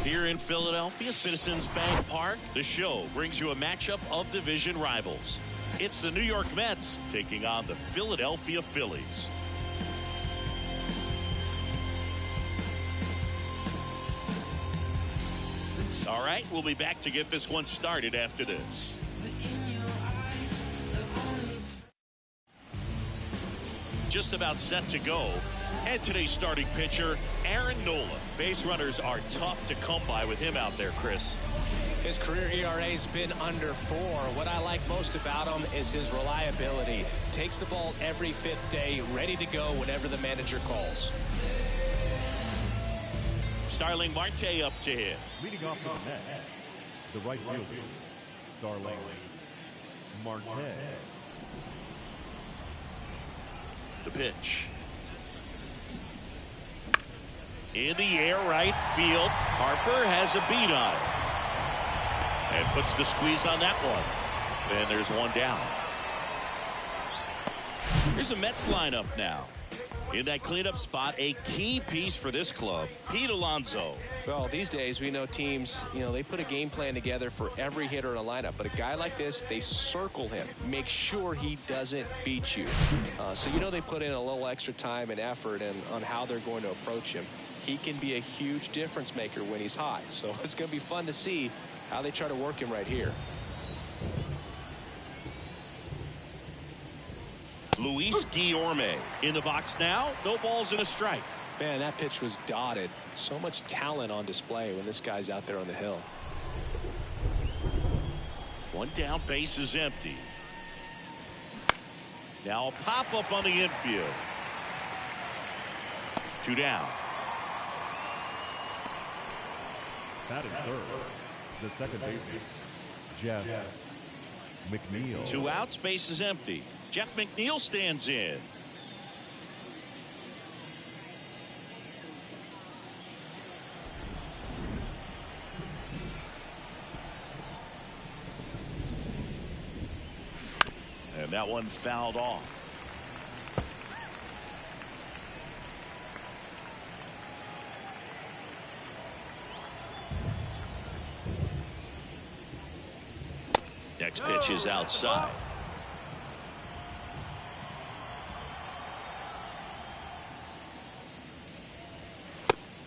Here in Philadelphia, Citizens Bank Park, the show brings you a matchup of division rivals. It's the New York Mets taking on the Philadelphia Phillies. All right, we'll be back to get this one started after this. Just about set to go. And today's starting pitcher, Aaron Nola. Base runners are tough to come by with him out there, Chris. His career ERA's been under 4. What I like most about him is his reliability. Takes the ball every 5th day, ready to go whenever the manager calls. Starling Marte up to hit. Leading off for the Mets, the right fielder, Starling Marte. The pitch. In the air, right field. Harper has a beat on it. And puts the squeeze on that one. And there's one down. Here's the Mets lineup now. In that cleanup spot, a key piece for this club, Pete Alonso. Well, these days we know teams, they put a game plan together for every hitter in a lineup. But a guy like this, they circle him, make sure he doesn't beat you. So they put in a little extra time and effort on how they're going to approach him. He can be a huge difference maker when he's hot. So it's going to be fun to see how they try to work him right here. Luis Guillorme in the box now. No balls and a strike. Man, that pitch was dotted. So much talent on display when this guy's out there on the hill. One down, base is empty. Now a pop-up on the infield. 2 down. Batting third, the second baseman, Jeff McNeil. 2 outs, base is empty. Jeff McNeil stands in. And that one fouled off. Next pitch is outside.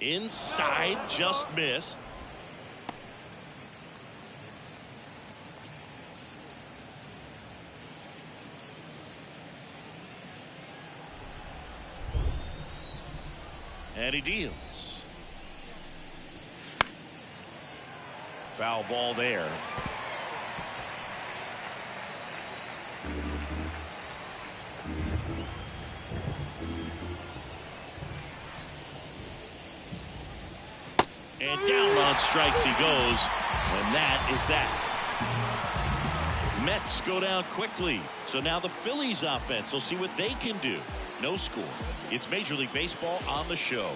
Inside, just missed. And he deals. Foul ball there. And down on strikes he goes, and that is that. Mets go down quickly, so now the Phillies offense will see what they can do. No score. It's Major League Baseball on the show.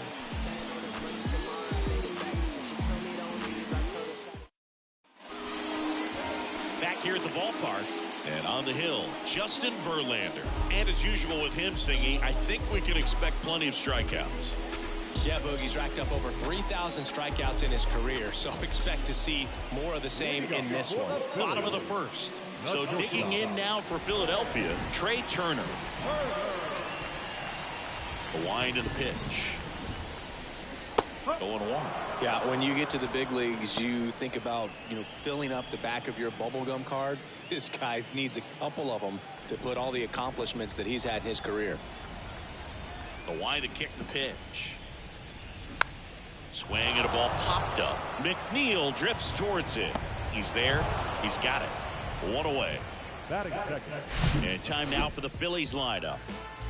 Back here at the ballpark and on the hill, Justin Verlander. And as usual with him singing, I think we can expect plenty of strikeouts. Yeah, Boogie's racked up over 3,000 strikeouts in his career, so expect to see more of the same in this one. Bottom of the first. So digging in now for Philadelphia, Trey Turner. The wind and the pitch. 0-1. Yeah, when you get to the big leagues, you think about, filling up the back of your bubblegum card. This guy needs a couple of them to put all the accomplishments that he's had in his career. The wind to kick the pitch. Swing and a ball popped up. McNeil drifts towards it. He's there. He's got it. 1 away. Batting second. And time now for the Phillies lineup.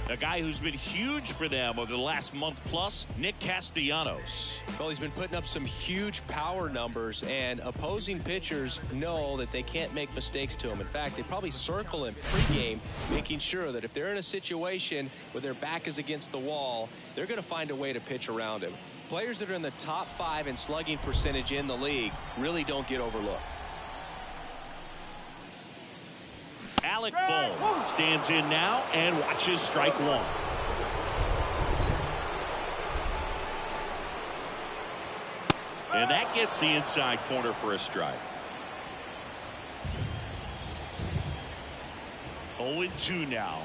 A guy who's been huge for them over the last month plus, Nick Castellanos. Well, he's been putting up some huge power numbers, and opposing pitchers know that they can't make mistakes to him. In fact, they probably circle him pregame, making sure that if they're in a situation where their back is against the wall, they're going to find a way to pitch around him. Players that are in the top 5 in slugging percentage in the league really don't get overlooked. Alec Bohm stands in now and watches strike 1. And that gets the inside corner for a strike. 0-2 now.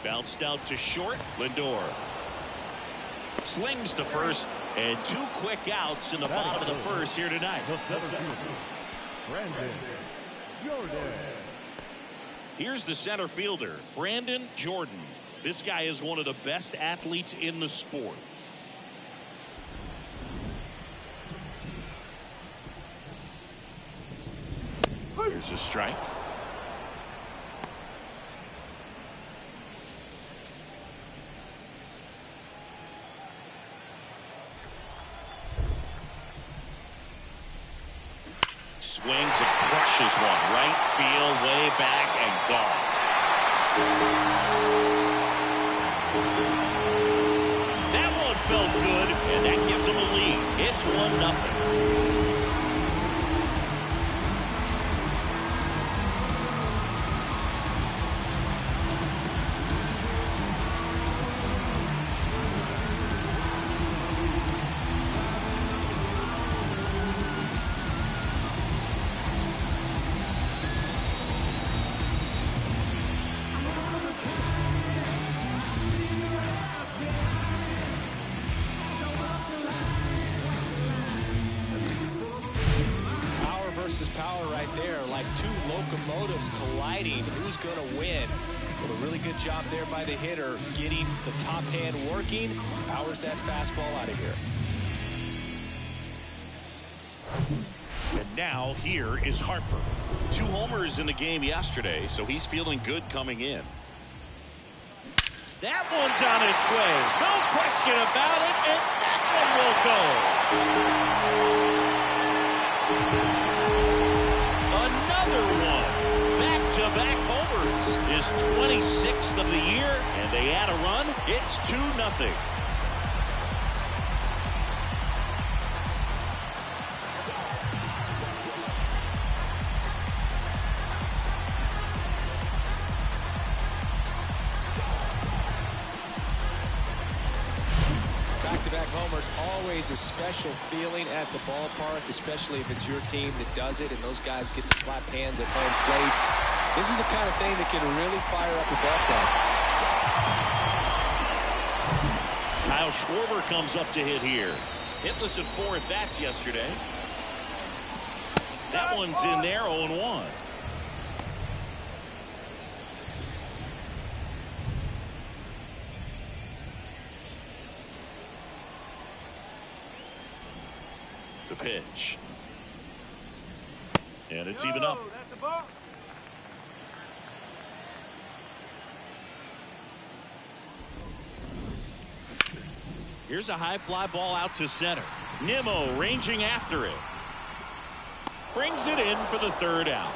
Bounced out to short. Lindor slings to first, and 2 quick outs in the bottom of the first here tonight. The center fielder, Brandon Jordan. Here's the center fielder, Brandon Jordan. This guy is one of the best athletes in the sport. Here's a strike. Swings and crushes one. Right field, way back, and gone. That one felt good, and that gives them a lead. It's 1-0. Power right there, like 2 locomotives colliding. Who's going to win? Well, a really good job there by the hitter, getting the top hand working. Powers that fastball out of here. And now here is Harper. 2 homers in the game yesterday, so he's feeling good coming in. That one's on its way. No question about it, and that one will go. Another one. Back-to-back homers. His 26th of the year, and they add a run. It's 2-0. Back-to-back homers, always a special feeling at the ballpark, especially if it's your team that does it and those guys get to slap hands at home plate. This is the kind of thing that can really fire up the ballpark. Kyle Schwarber comes up to hit here. Hitless in 4 at-bats yesterday. That one's in there, 0-1. The pitch. And it's even up. Here's a high fly ball out to center. Nimmo ranging after it. Brings it in for the 3rd out.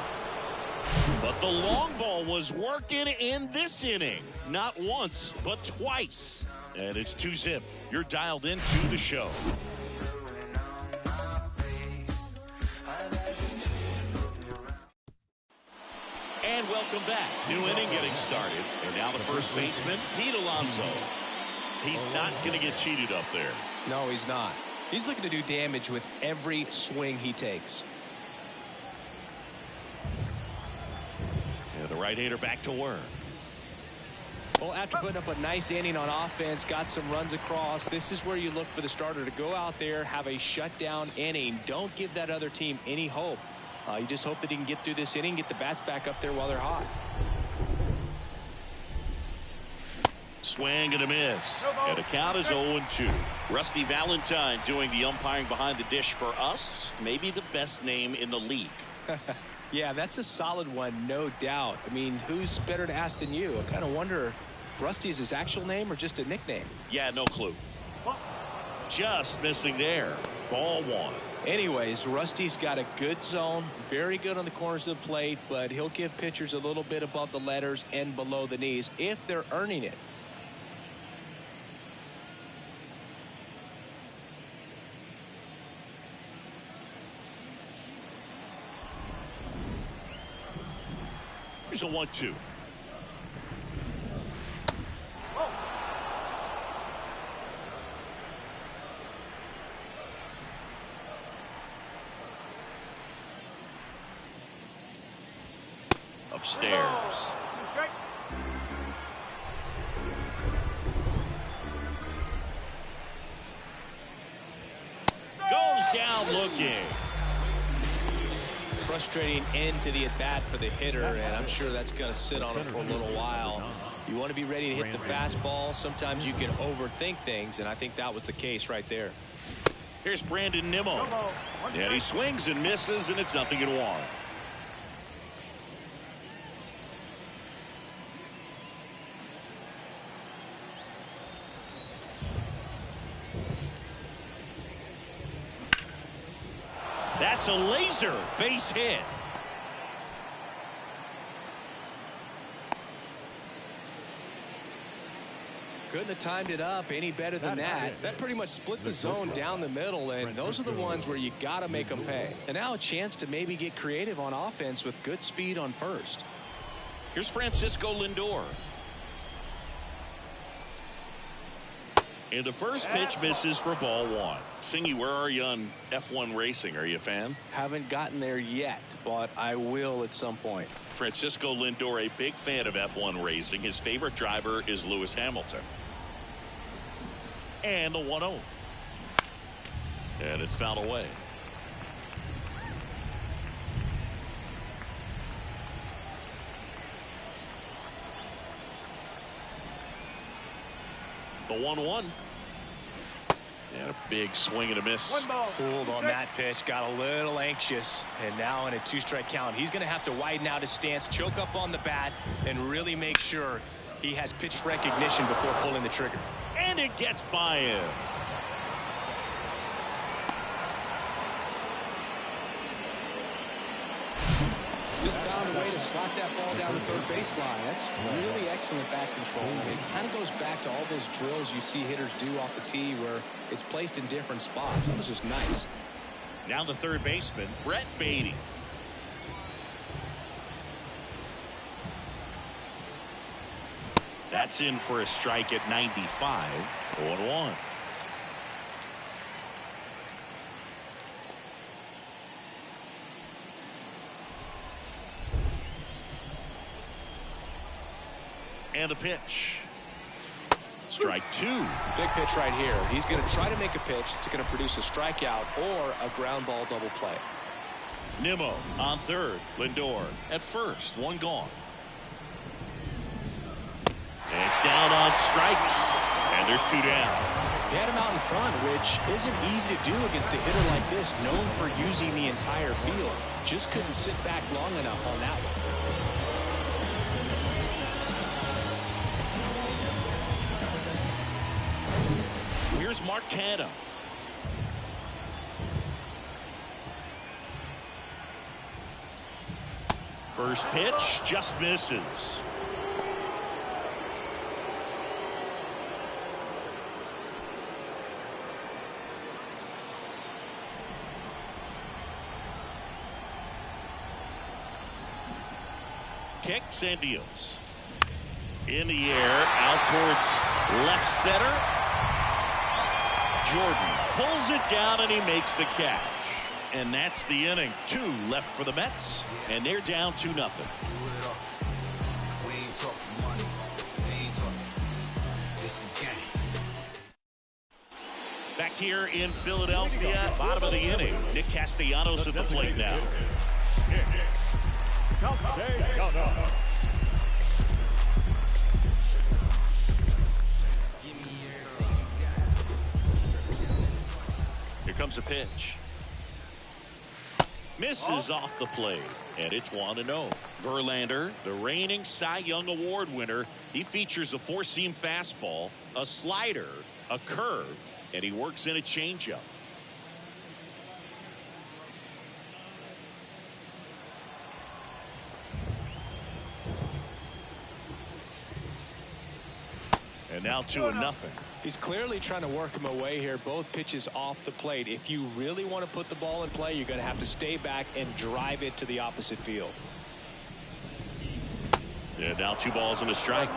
But the long ball was working in this inning. Not once, but twice. And it's 2-0. You're dialed into the show. And welcome back. New inning getting started. And now the first baseman, Pete Alonso. He's not going to get cheated up there. No, he's not. He's looking to do damage with every swing he takes. And the right-hander back to work. Well, after putting up a nice inning on offense, got some runs across, this is where you look for the starter to go out there, have a shutdown inning. Don't give that other team any hope. You just hope that he can get through this inning, get the bats back up there while they're hot. Swing and a miss. And the count is 0-2. Rusty Valentine doing the umpiring behind the dish for us. Maybe the best name in the league. Yeah, that's a solid one, no doubt. I mean, who's better to ask than you? I kind of wonder, Rusty is his actual name or just a nickname? Yeah, no clue. Just missing there. Ball 1. Anyways, Rusty's got a good zone, very good on the corners of the plate, but he'll give pitchers a little bit above the letters and below the knees if they're earning it. Here's a 1-2. stairs. Goes down looking. Frustrating end to the at-bat for the hitter, and I'm sure that's going to sit on him for a little while. You want to be ready to hit the fastball. Sometimes you can overthink things, and I think that was the case right there. Here's Brandon Nimmo. And he swings and misses, and it's 0-1. That's a laser base hit. Couldn't have timed it up any better than that. That pretty much split the zone down the middle, and those are the ones where you got to make them pay. And now a chance to maybe get creative on offense with good speed on first. Here's Francisco Lindor. And the first pitch misses for ball 1. Singy, where are you on F1 racing? Are you a fan? Haven't gotten there yet, but I will at some point. Francisco Lindor, a big fan of F1 racing. His favorite driver is Lewis Hamilton. And the 1-0. And it's fouled away. The 1-1. And a big swing and a miss. Fooled on that pitch, got a little anxious, and now in a 2-strike count, he's going to have to widen out his stance, choke up on the bat, and really make sure he has pitch recognition before pulling the trigger. And it gets by him. Just found a way to slot that ball down the third baseline. That's really excellent bat control. And it kind of goes back to all those drills you see hitters do off the tee where it's placed in different spots. That was just nice. Now the third baseman, Brett Beatty. That's in for a strike at 95. 0-1. And a pitch. Strike 2. Big pitch right here. He's going to try to make a pitch that's going to produce a strikeout or a ground ball double play. Nimmo on third. Lindor at first. One gone. And down on strikes. And there's 2 down. He had him out in front, which isn't easy to do against a hitter like this, known for using the entire field. Just couldn't sit back long enough on that one. Here's Mark Canha. First pitch just misses. Kicks and deals. In the air, out towards left center. Jordan pulls it down and he makes the catch. And that's the inning. 2 left for the Mets, and they're down 2-0. Back here in Philadelphia, bottom of the inning. Nick Castellanos at the plate now. Here comes a pitch. Misses off the plate, and it's 1-0. Verlander, the reigning Cy Young Award winner, he features a 4-seam fastball, a slider, a curve, and he works in a changeup. And now 2-0. He's clearly trying to work him away here. Both pitches off the plate. If you really want to put the ball in play, you're going to have to stay back and drive it to the opposite field. And now 2 balls and a strike.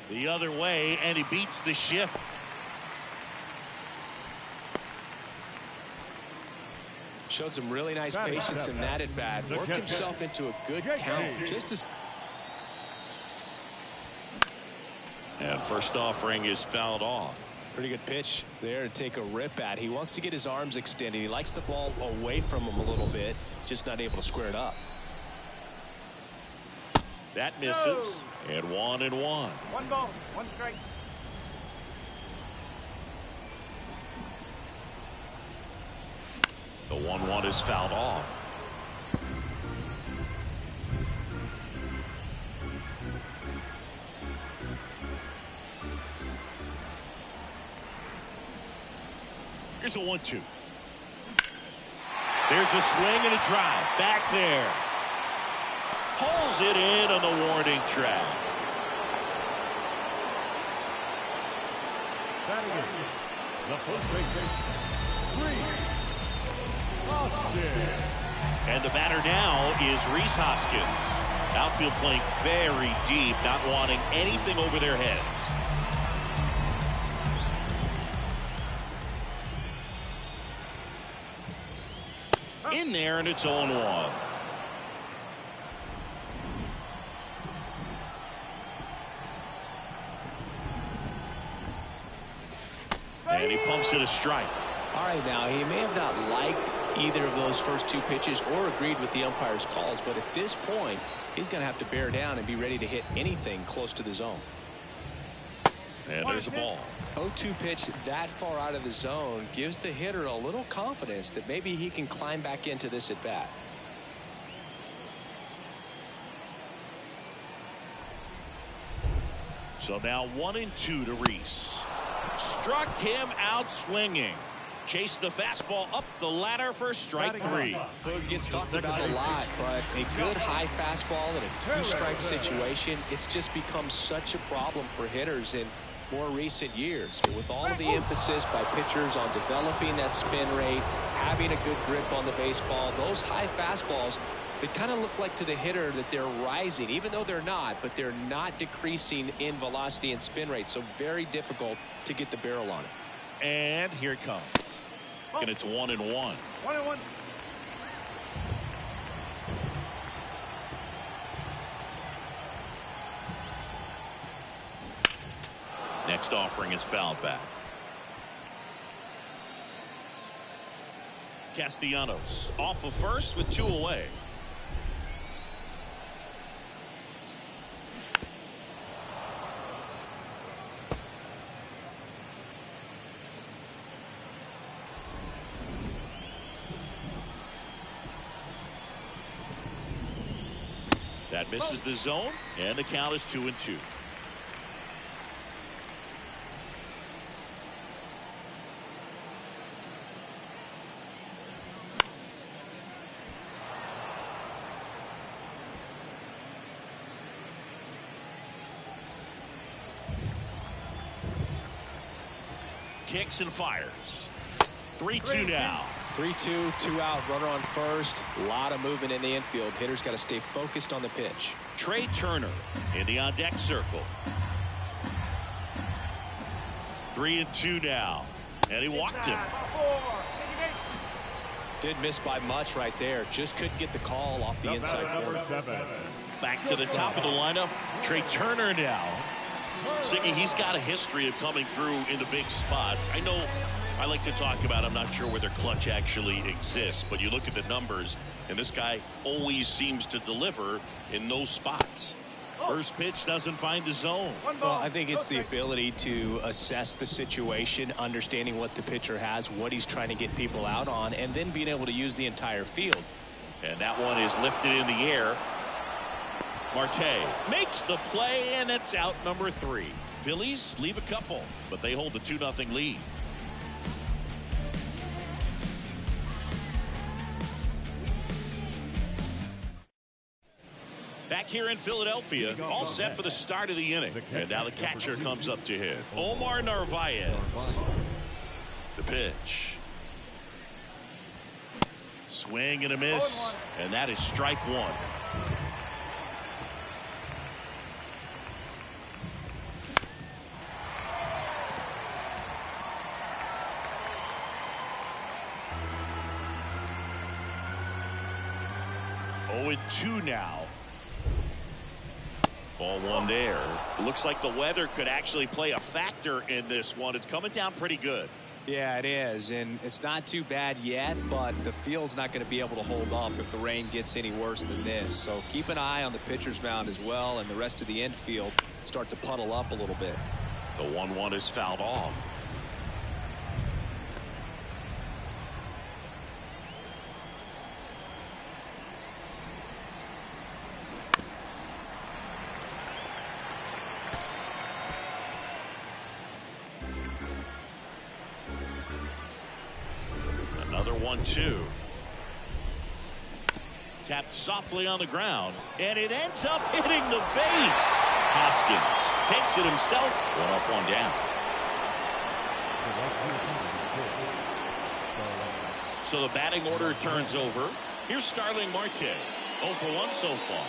The other way, and he beats the shift. Showed some really nice patience in that at bat. Worked himself into a good count. And first offering is fouled off. Pretty good pitch there to take a rip at. He wants to get his arms extended. He likes the ball away from him a little bit, just not able to square it up. That misses. And 1-1. One ball, one strike. The 1-1 is fouled off. Here's a 1-2. There's a swing and a drive. Back there. Pulls it in on the warning track. Batting in the first base, And the batter now is Rhys Hoskins. Outfield playing very deep, not wanting anything over their heads. In there, and it's 0-1. And he pumps it a strike. All right, now he may have not liked either of those first two pitches or agreed with the umpire's calls, but at this point he's going to have to bear down and be ready to hit anything close to the zone. And there's a ball. 0-2 pitch that far out of the zone gives the hitter a little confidence that maybe he can climb back into this at bat. So now 1-2 to Rhys. Struck him out swinging. Chased the fastball up the ladder for strike 3. It gets talked about a lot, but a good high fastball in a two-strike situation, it's just become such a problem for hitters in more recent years. With all of the emphasis by pitchers on developing that spin rate, having a good grip on the baseball, those high fastballs, they kind of look like to the hitter that they're rising, even though they're not, but they're not decreasing in velocity and spin rate, so very difficult to get the barrel on it. And here it comes. And it's 1-1. 1-1. Next offering is fouled back. Castellanos off of first with 2 away. That misses the zone, and the count is 2-2. Kicks and fires. 3-2 now. 3-2, 2 out, runner on first. A lot of movement in the infield. Hitters got to stay focused on the pitch. Trey Turner in the on-deck circle. 3-2 now. And he walked him. Did miss by much right there. Just couldn't get the call off the inside corner. Back to the top of the lineup. Trey Turner now. Siggy, he's got a history of coming through in the big spots. I know I like to talk about, I'm not sure whether clutch actually exists, but you look at the numbers, and this guy always seems to deliver in those spots. First pitch doesn't find the zone. Well, I think it's the ability to assess the situation, understanding what the pitcher has, what he's trying to get people out on, and then being able to use the entire field. And that one is lifted in the air. Marte makes the play, and it's out number 3. Phillies leave a couple, but they hold the 2-0 lead. Back here in Philadelphia, all set for the start of the inning. And now the catcher comes up to hit. Omar Narvaez. The pitch. Swing and a miss. And that is strike 1. 0-2 now. Ball one there. Looks like the weather could actually play a factor in this one. It's coming down pretty good. Yeah, it is, and it's not too bad yet, but the field's not going to be able to hold up if the rain gets any worse than this. So keep an eye on the pitcher's mound as well, and the rest of the infield start to puddle up a little bit. The 1-1 is fouled off. Another 1-2. Tapped softly on the ground, and it ends up hitting the base. Hoskins takes it himself. 1 up, 1 down. So the batting order turns over. Here's Starling Marte. 0 for 1 so far.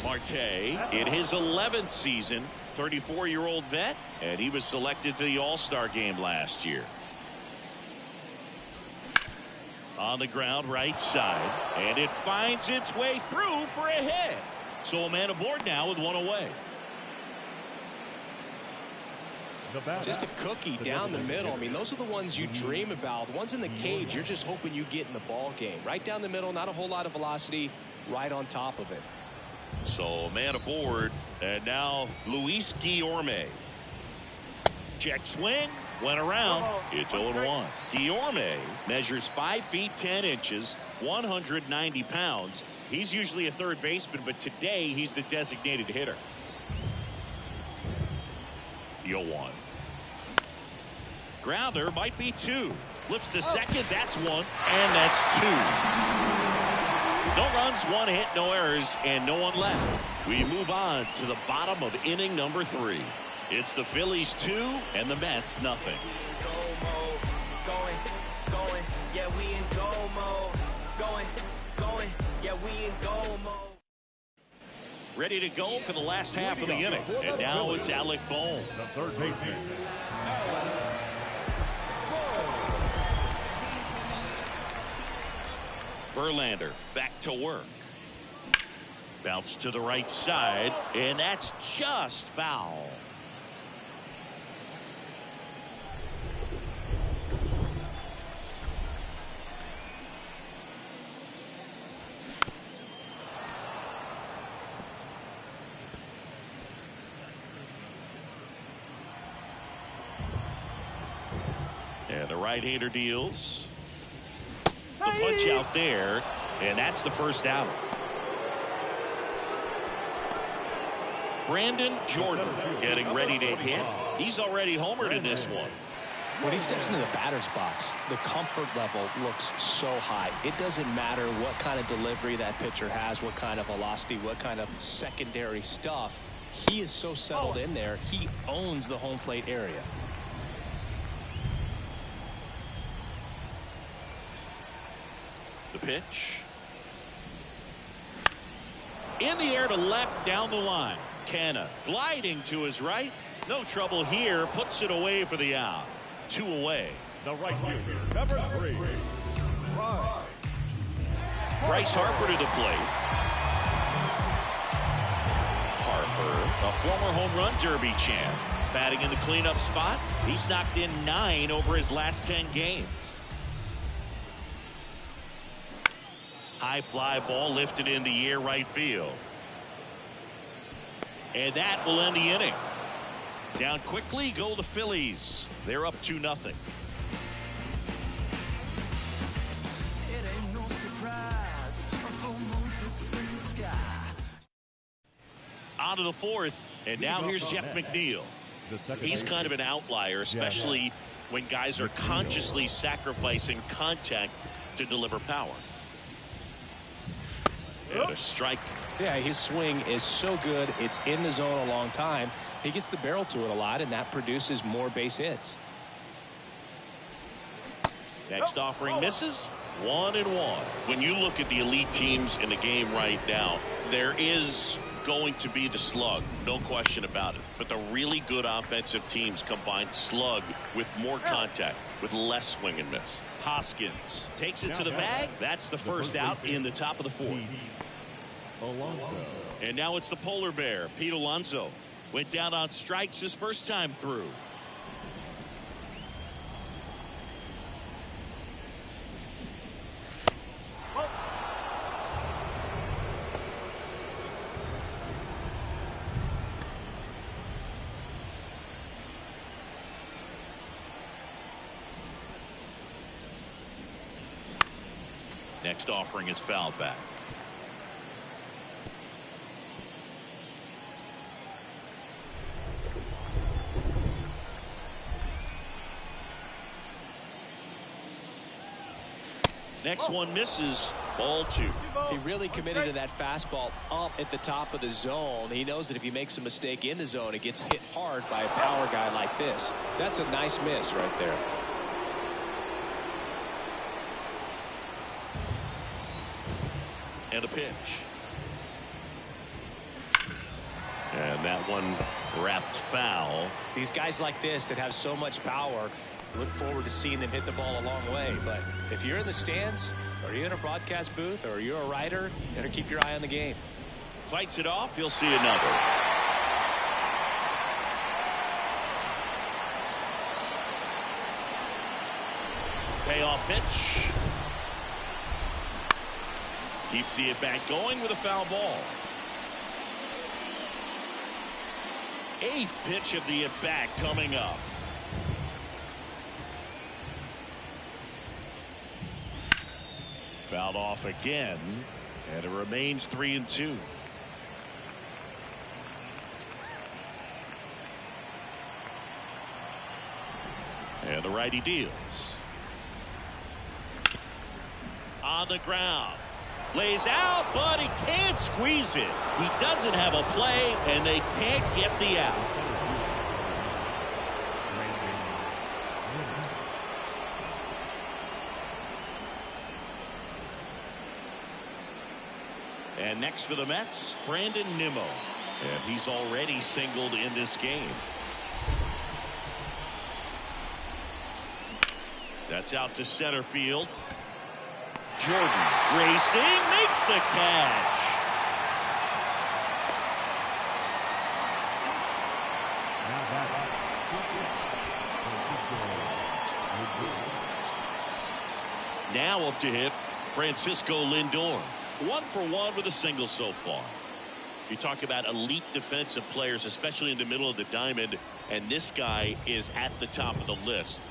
Marte in his 11th season. 34-year-old vet, and he was selected to the All-Star game last year. On the ground, right side, and it finds its way through for a hit. So a man aboard now with 1 away. Just a cookie down the middle. I mean, those are the ones you dream about. The ones in the cage, you're just hoping you get in the ball game. Right down the middle, not a whole lot of velocity, right on top of it. So a man aboard, and now Luis Guillorme. Check swing, went around. It's 0-1. Guillorme measures 5 feet 10 inches, 190 pounds. He's usually a third baseman, but today he's the designated hitter. 0-1. Grounder might be 2. Flips to second. That's 1, and that's 2. No runs, 1 hit, no errors, and no one left. We move on to the bottom of inning number 3. It's the Phillies 2 and the Mets nothing. Ready to go for the last half of the inning. And now it's Alec Bohm. The third baseman. Verlander back to work. Bounce to the right side, and that's just foul. And the right-hander deals. The punch out there, and that's the first out. Brandon Jordan getting ready to hit. He's already homered in this one. When he steps into the batter's box, the comfort level looks so high. It doesn't matter what kind of delivery that pitcher has, what kind of velocity, what kind of secondary stuff. He is so settled in there. He owns the home plate area. The pitch. In the air to left, down the line. Canna gliding to his right. No trouble here. Puts it away for the out. 2 away. The right fielder, number 3. Bryce Harper to the plate. Harper, a former home run derby champ. Batting in the cleanup spot. He's knocked in 9 over his last 10 games. High fly ball lifted in the air right field. And that will end the inning. Down quickly go the Phillies. They're up 2-0. On to the 4th, and now here's Jeff McNeil. He's kind of an outlier, especially when guys are consciously sacrificing contact to deliver power. And a strike. Yeah, his swing is so good. It's in the zone a long time. He gets the barrel to it a lot, and that produces more base hits. Next offering misses. 1-1. When you look at the elite teams in the game right now, there is going to be the slug, no question about it. But the really good offensive teams combine slug with more contact, with less swing and miss. Hoskins takes it to the bag. That's the first out in the top of the fourth. Alonso. And now it's the polar bear, Pete Alonso. Went down on strikes his first time through. Next offering is fouled back. Next one misses. Ball 2. He really committed to that fastball up at the top of the zone. He knows that if he makes a mistake in the zone, it gets hit hard by a power guy like this. That's a nice miss right there. And a pitch. And that one wrapped foul. These guys like this that have so much power, look forward to seeing them hit the ball a long way. But if you're in the stands, or you're in a broadcast booth, or you're a writer, better keep your eye on the game. Fights it off. You'll see another. Payoff pitch. Keeps the at-bat going with a foul ball. 8th pitch of the at-bat coming up. Fouled off again, and it remains 3-2. And the righty deals. On the ground. Lays out, but he can't squeeze it. He doesn't have a play, and they can't get the out. And next for the Mets, Brandon Nimmo. And he's already singled in this game. That's out to center field. Jordan racing, makes the catch. Now up to hit Francisco Lindor. 1 for 1 with a single so far. You talk about elite defensive players, especially in the middle of the diamond, and this guy is at the top of the list.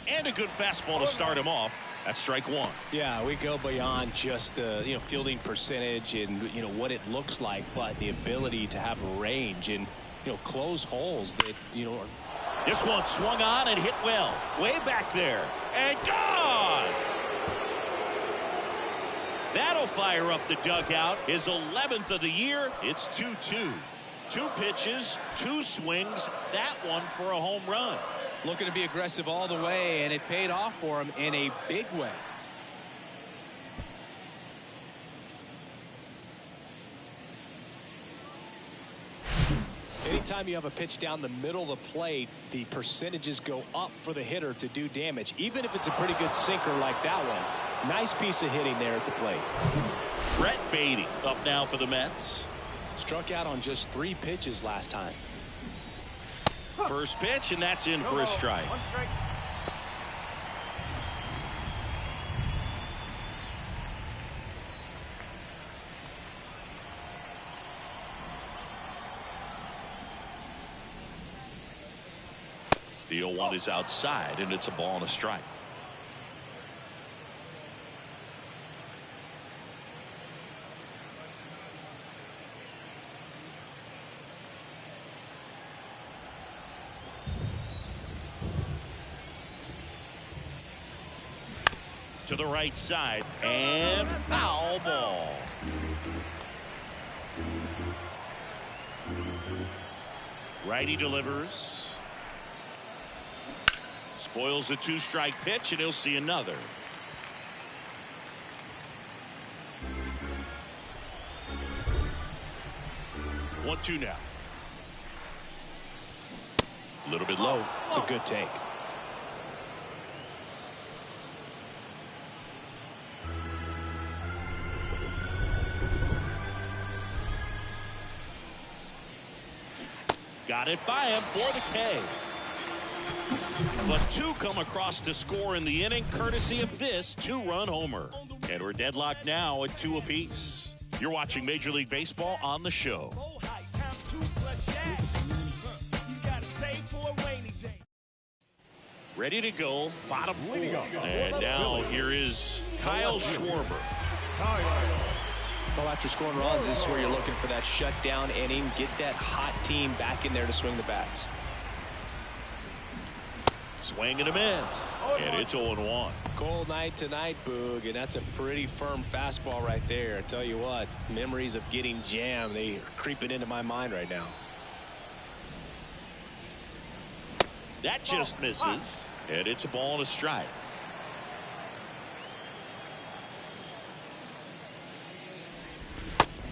And a good fastball to start him off. That's strike 1. Yeah, we go beyond just the fielding percentage and what it looks like, but the ability to have range and close holes that are... This one swung on and hit well, way back there, and gone. That'll fire up the dugout. His 11th of the year. It's 2-2. 2 pitches, 2 swings. That one for a home run. Looking to be aggressive all the way, and it paid off for him in a big way. Anytime you have a pitch down the middle of the plate, the percentages go up for the hitter to do damage, even if it's a pretty good sinker like that one. Nice piece of hitting there at the plate. Brett Beatty up now for the Mets. Struck out on just 3 pitches last time. First pitch, and that's in for a strike. 1 strike. The 0-1 is outside, and it's a ball and a strike. To the right side, and foul ball. Righty delivers. Spoils the 2-strike pitch, and he'll see another. 1-2 now. A little bit low. It's a good take. Got it by him for the K. But two come across to score in the inning, courtesy of this two-run homer. And we're deadlocked now at 2 apiece. You're watching Major League Baseball on the show. Ready to go, bottom 4. And now here is Kyle Schwarber. Well, after scoring runs, this is where you're looking for that shutdown inning. Get that hot team back in there to swing the bats. Swing and a miss. And it's 0-1. Cold night tonight, Boog, and that's a pretty firm fastball right there. I tell you what, memories of getting jammed, they are creeping into my mind right now. That just misses. And it's a ball and a strike.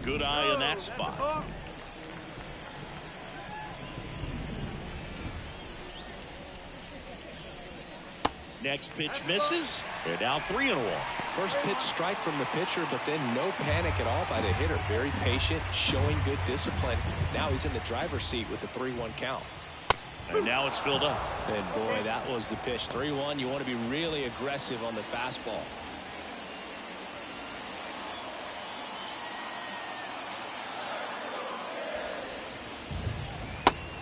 Good eye in that spot. Next pitch misses. They're now 3-1. First pitch strike from the pitcher, but then no panic at all by the hitter. Very patient, showing good discipline. Now he's in the driver's seat with the 3-1 count. And now it's filled up. And boy, that was the pitch. 3-1. You want to be really aggressive on the fastball.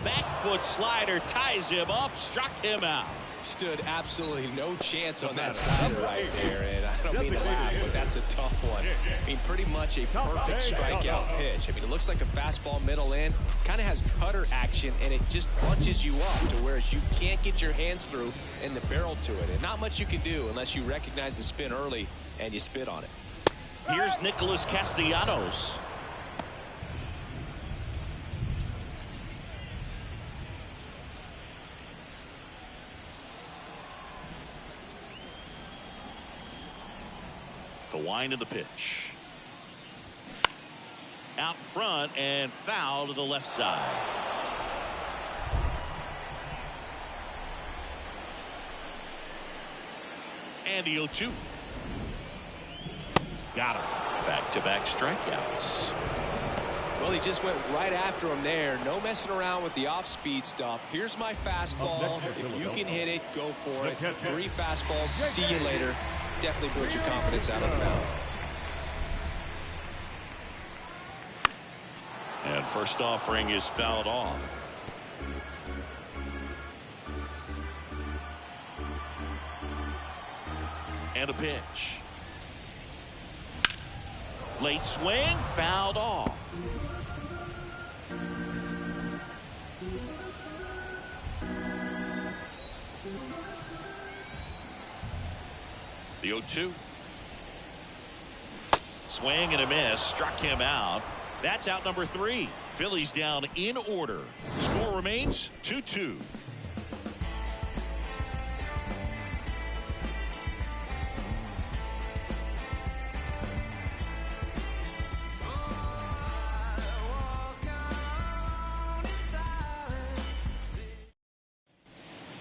Back foot slider ties him up, struck him out. Stood absolutely no chance on that slider right there, and I don't mean to laugh, but that's a tough one. I mean, pretty much a perfect strikeout pitch. I mean, it looks like a fastball middle in, kind of has cutter action, and it just punches you up to where you can't get your hands through and the barrel to it. And not much you can do unless you recognize the spin early and you spit on it. Here's Nicholas Castellanos. The wind of the pitch. Out in front and foul to the left side. And the 0-2. Got him. Back-to-back strikeouts. Well, he just went right after him there. No messing around with the off-speed stuff. Here's my fastball. If you can hit it, go for it. 3 fastballs. See you later. Definitely puts your confidence out on the mound. And first offering is fouled off. And a pitch. Late swing, fouled off. The 0-2. Swing and a miss, struck him out. That's out number 3. Phillies down in order. Score remains 2-2.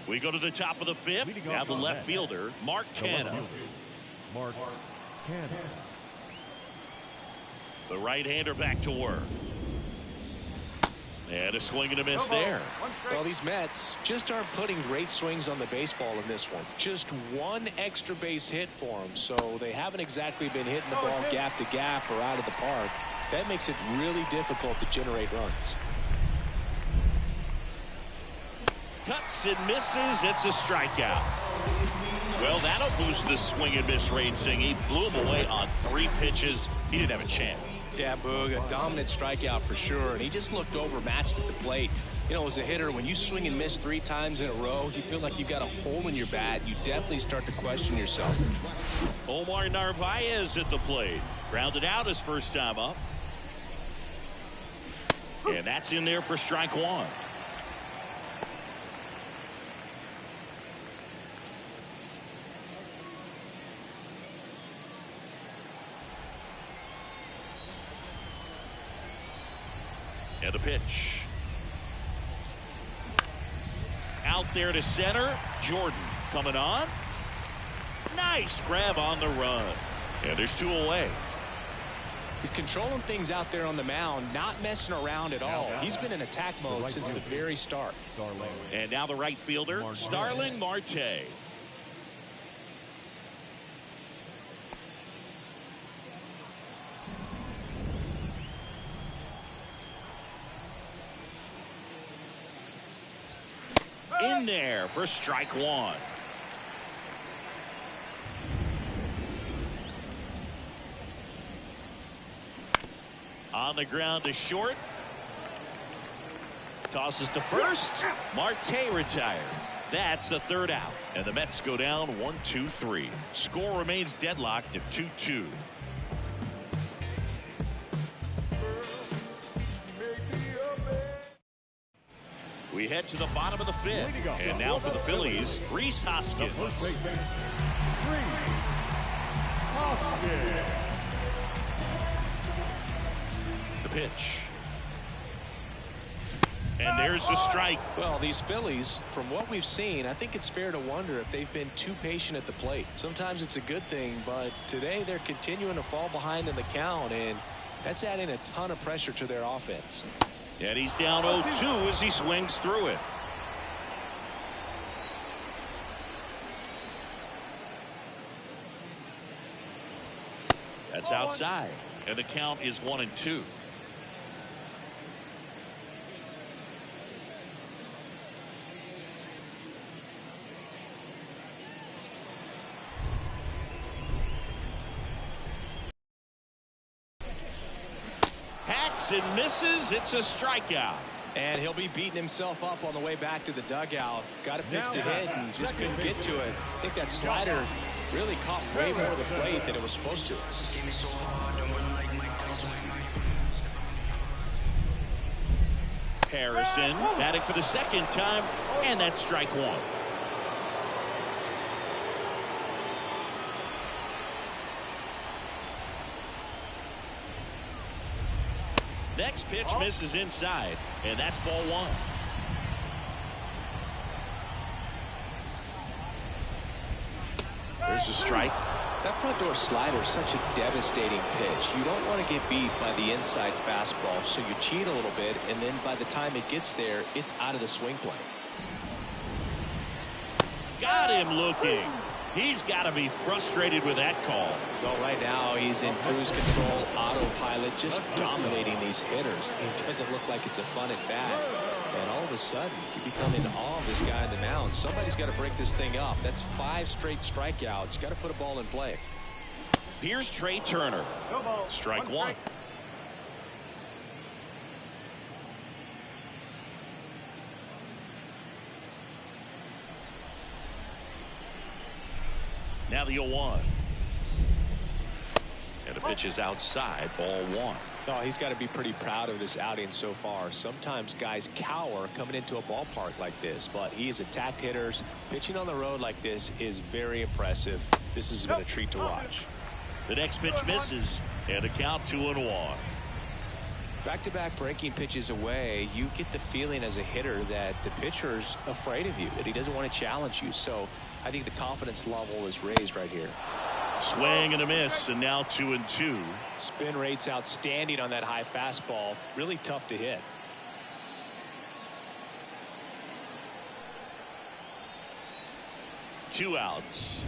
We go to the top of the 5th. Now the left fielder, Mark Canha. Mark Canha. The right-hander back to work. And a swing and a miss there. Well, these Mets just aren't putting great swings on the baseball in this one. Just one extra base hit for them, so they haven't exactly been hitting the ball gap to gap or out of the park. That makes it really difficult to generate runs. Cuts and misses. It's a strikeout. Well, that'll boost the swing and miss rate, Singh. He blew him away on 3 pitches. He didn't have a chance. Yeah, Boog, a dominant strikeout for sure. And he just looked overmatched at the plate. You know, as a hitter, when you swing and miss 3 times in a row, you feel like you've got a hole in your bat. You definitely start to question yourself. Omar Narvaez at the plate. Grounded out his first time up. And that's in there for strike 1. And the pitch. Out there to center. Jordan coming on. Nice grab on the run. And there's 2 away. He's controlling things out there on the mound, not messing around at all. He's been in attack mode since the very start. And now the right fielder, Starling Marte. In there for strike 1. On the ground to short. Tosses to first. Marte retired. That's the 3rd out. And the Mets go down 1-2-3. Score remains deadlocked at 2-2. We head to the bottom of the 5th. And now for the Phillies, Rhys Hoskins. The pitch. And there's the strike. Well, these Phillies, from what we've seen, I think it's fair to wonder if they've been too patient at the plate. Sometimes it's a good thing, but today they're continuing to fall behind in the count, and that's adding a ton of pressure to their offense. And he's down 0-2 as he swings through it. That's outside. And the count is 1-2. Hacks and misses. It's a strikeout. And he'll be beating himself up on the way back to the dugout. Got a pitch to hit and just couldn't get to it. I think that slider really caught way more of the plate than it was supposed to. Harrison batting for the 2nd time, and that's strike 1. Next pitch misses inside, and that's ball 1. There's a strike. That front door slider is such a devastating pitch. You don't want to get beat by the inside fastball, so you cheat a little bit, and then by the time it gets there, it's out of the swing plane. Got him looking. He's got to be frustrated with that call. Well, right now he's in cruise control, autopilot, just dominating these hitters. It doesn't look like it's a fun at bat. And all of a sudden, you become in awe of this guy on the mound. Somebody's got to break this thing up. That's 5 straight strikeouts. Got to put a ball in play. Here's Trey Turner. Strike 1. Now the 0-1. And the pitch is outside, ball 1. Oh, he's got to be pretty proud of this outing so far. Sometimes guys cower coming into a ballpark like this, but he has attacked hitters. Pitching on the road like this is very impressive. This has been a treat to watch. The next pitch misses, and a count 2-1. Back-to-back breaking pitches away, you get the feeling as a hitter that the pitcher's afraid of you, that he doesn't want to challenge you. So I think the confidence level is raised right here. Swing and a miss, and now 2-2. Spin rate's outstanding on that high fastball. Really tough to hit. Two outs.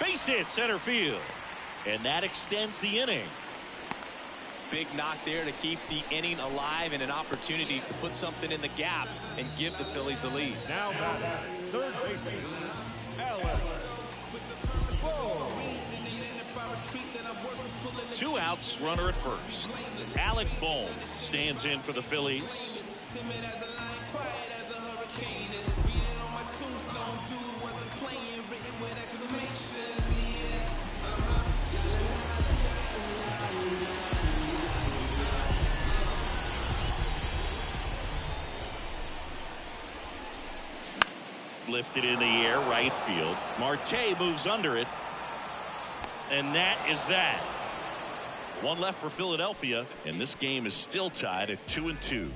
Base hit center field, and that extends the inning. Big knock there to keep the inning alive and an opportunity to put something in the gap and give the Phillies the lead. Now third baseman, Alex. Two outs, runner at first. Alec Bohm stands in for the Phillies. Lifted in the air, right field. Marte moves under it. And that is that. One left for Philadelphia, and this game is still tied at 2-2.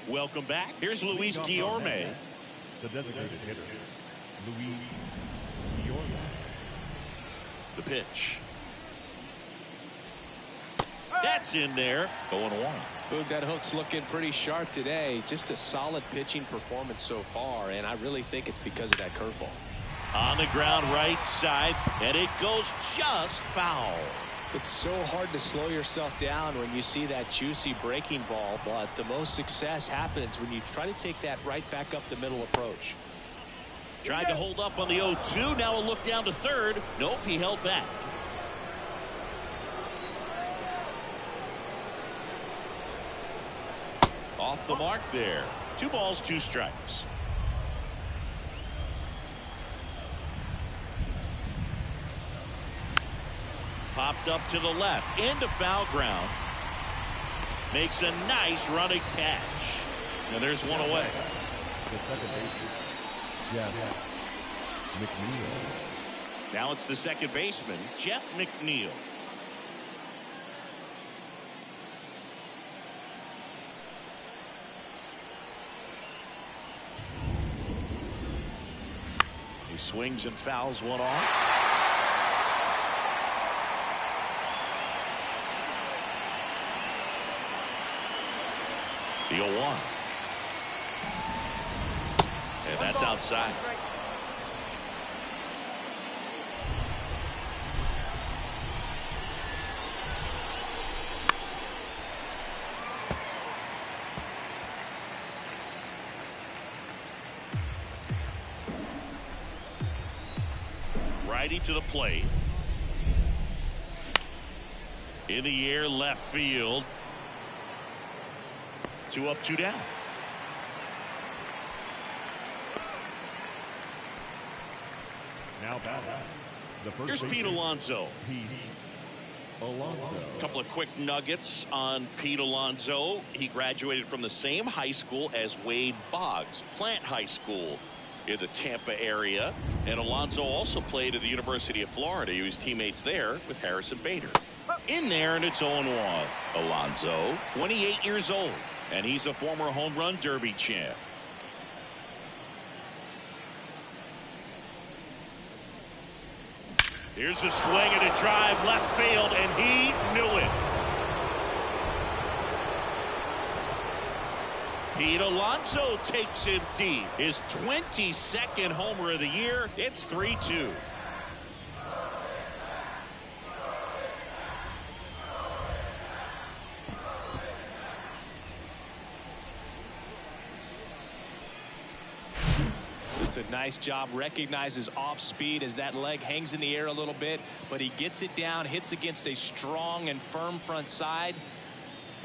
Welcome back. Here's Luis Guillorme. The designated hitter, Luis Guillorme. The pitch. That's in there. 0-1. Boog, that hook's looking pretty sharp today. Just a solid pitching performance so far, and I really think it's because of that curveball. On the ground right side, and it goes just foul. It's so hard to slow yourself down when you see that juicy breaking ball, but the most success happens when you try to take that right back up the middle approach. Tried to hold up on the 0-2. Now a look down to third. Nope, he held back. Off the mark there. 2 balls, 2 strikes. Popped up to the left into foul ground. Makes a nice running catch. And there's one away. The second baseman, Jeff McNeil. Now it's the second baseman, Jeff McNeil. He swings and fouls one off. The 0-1. And that's outside. Righty to the plate. In the air, left field. 2 up, 2 down. Now batting. The first Here's Pete baseman, Alonso. Pete Alonso. A couple of quick nuggets on Pete Alonso. He graduated from the same high school as Wade Boggs, Plant High School in the Tampa area. And Alonso also played at the University of Florida. He was teammates there with Harrison Bader. In there, and it's 0-1. Alonso, 28 years old, and he's a former home run derby champ. Here's a swing and a drive left field, and he knew it. Pete Alonso takes it deep. His 22nd homer of the year. It's 3-2. Just a nice job. Recognizes off speed as that leg hangs in the air a little bit, but he gets it down, hits against a strong and firm front side,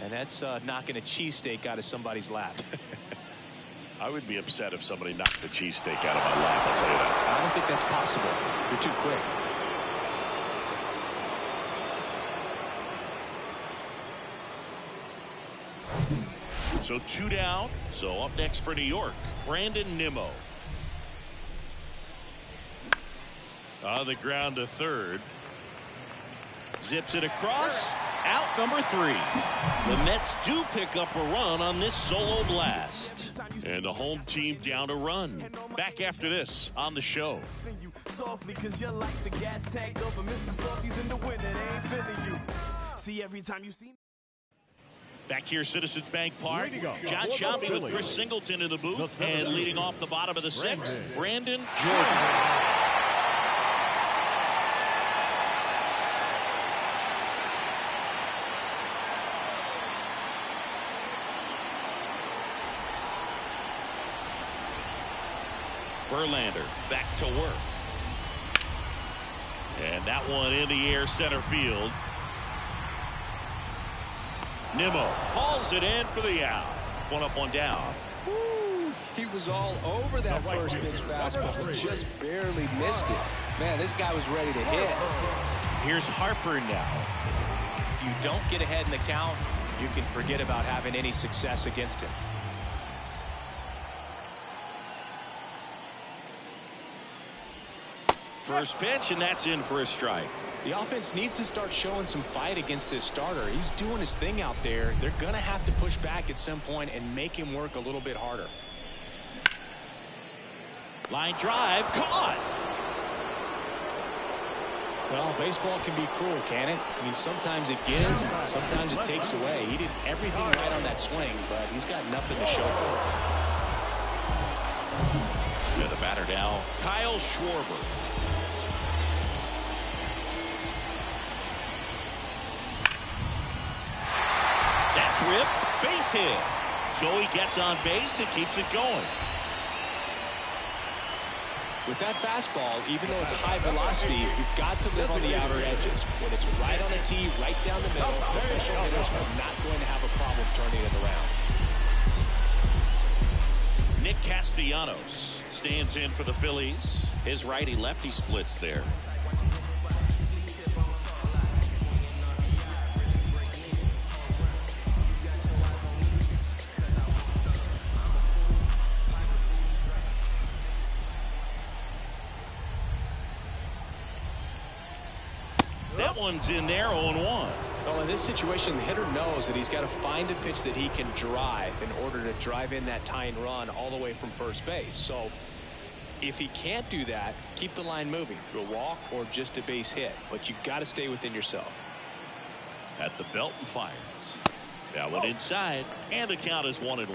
and that's knocking a cheesesteak out of somebody's lap. I would be upset if somebody knocked the cheesesteak out of my lap, I'll tell you that. I don't think that's possible. You're too quick. So 2 down. So up next for New York, Brandon Nimmo. On the ground to third. Zips it across. Out number 3. The Mets do pick up a run on this solo blast. And the home team down a run. Back after this on the show. Softly, cause you're like the gas tank over Mr. Softies in the winter. They ain't feeling you. See, every time you see. Back here, Citizens Bank Park. John For the Sciambi with Phillies, Chris Singleton in the booth. the seventh And leading inning, off the bottom of the 6th, Brandon Jordan. Jordan. Verlander back to work. And that one in the air center field. Nimmo hauls it in for the out. 1 up, 1 down. Woo, he was all over that The right first fielder, pitch fastball. number He 3. just barely missed it. Man, this guy was ready to hit. Here's Harper now. If you don't get ahead in the count, you can forget about having any success against him. First pitch, and that's in for a strike. The offense needs to start showing some fight against this starter. He's doing his thing out there. They're going to have to push back at some point and make him work a little bit harder. Line drive, caught. Well, baseball can be cruel, can it? I mean, sometimes it gives, and sometimes it takes away. He did everything right on that swing, but he's got nothing to show for it. Yeah, the batter now, Kyle Schwarber. That's ripped, base hit. So he gets on base and keeps it going. With that fastball, even though it's high velocity, you've got to live on the outer edges. When it's right on the tee, right down the middle, professional hitters are not going to have a problem turning it around. Nick Castellanos stands in for the Phillies. His righty-lefty splits there. That one's in there, 0-1. Well, in this situation, the hitter knows that he's got to find a pitch that he can drive in order to drive in that tying run all the way from first base. So if he can't do that, keep the line moving through a walk or just a base hit. But you've got to stay within yourself. At the belt and fires. That one inside, and the count is 1-1.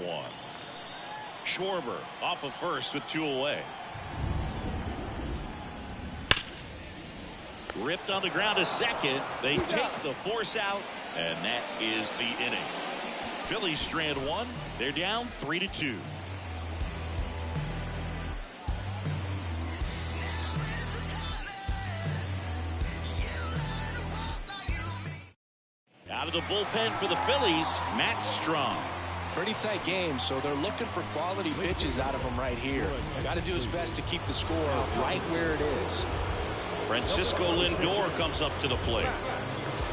Schwarber off of first with 2 away. Ripped on the ground to second. They take the force out, and that is the inning. Phillies strand 1. They're down 3-2. Out of the bullpen for the Phillies, Matt Strong. Pretty tight game, so they're looking for quality pitches out of him right here. Got to do his best to keep the score right where it is. Francisco Lindor comes up to the plate.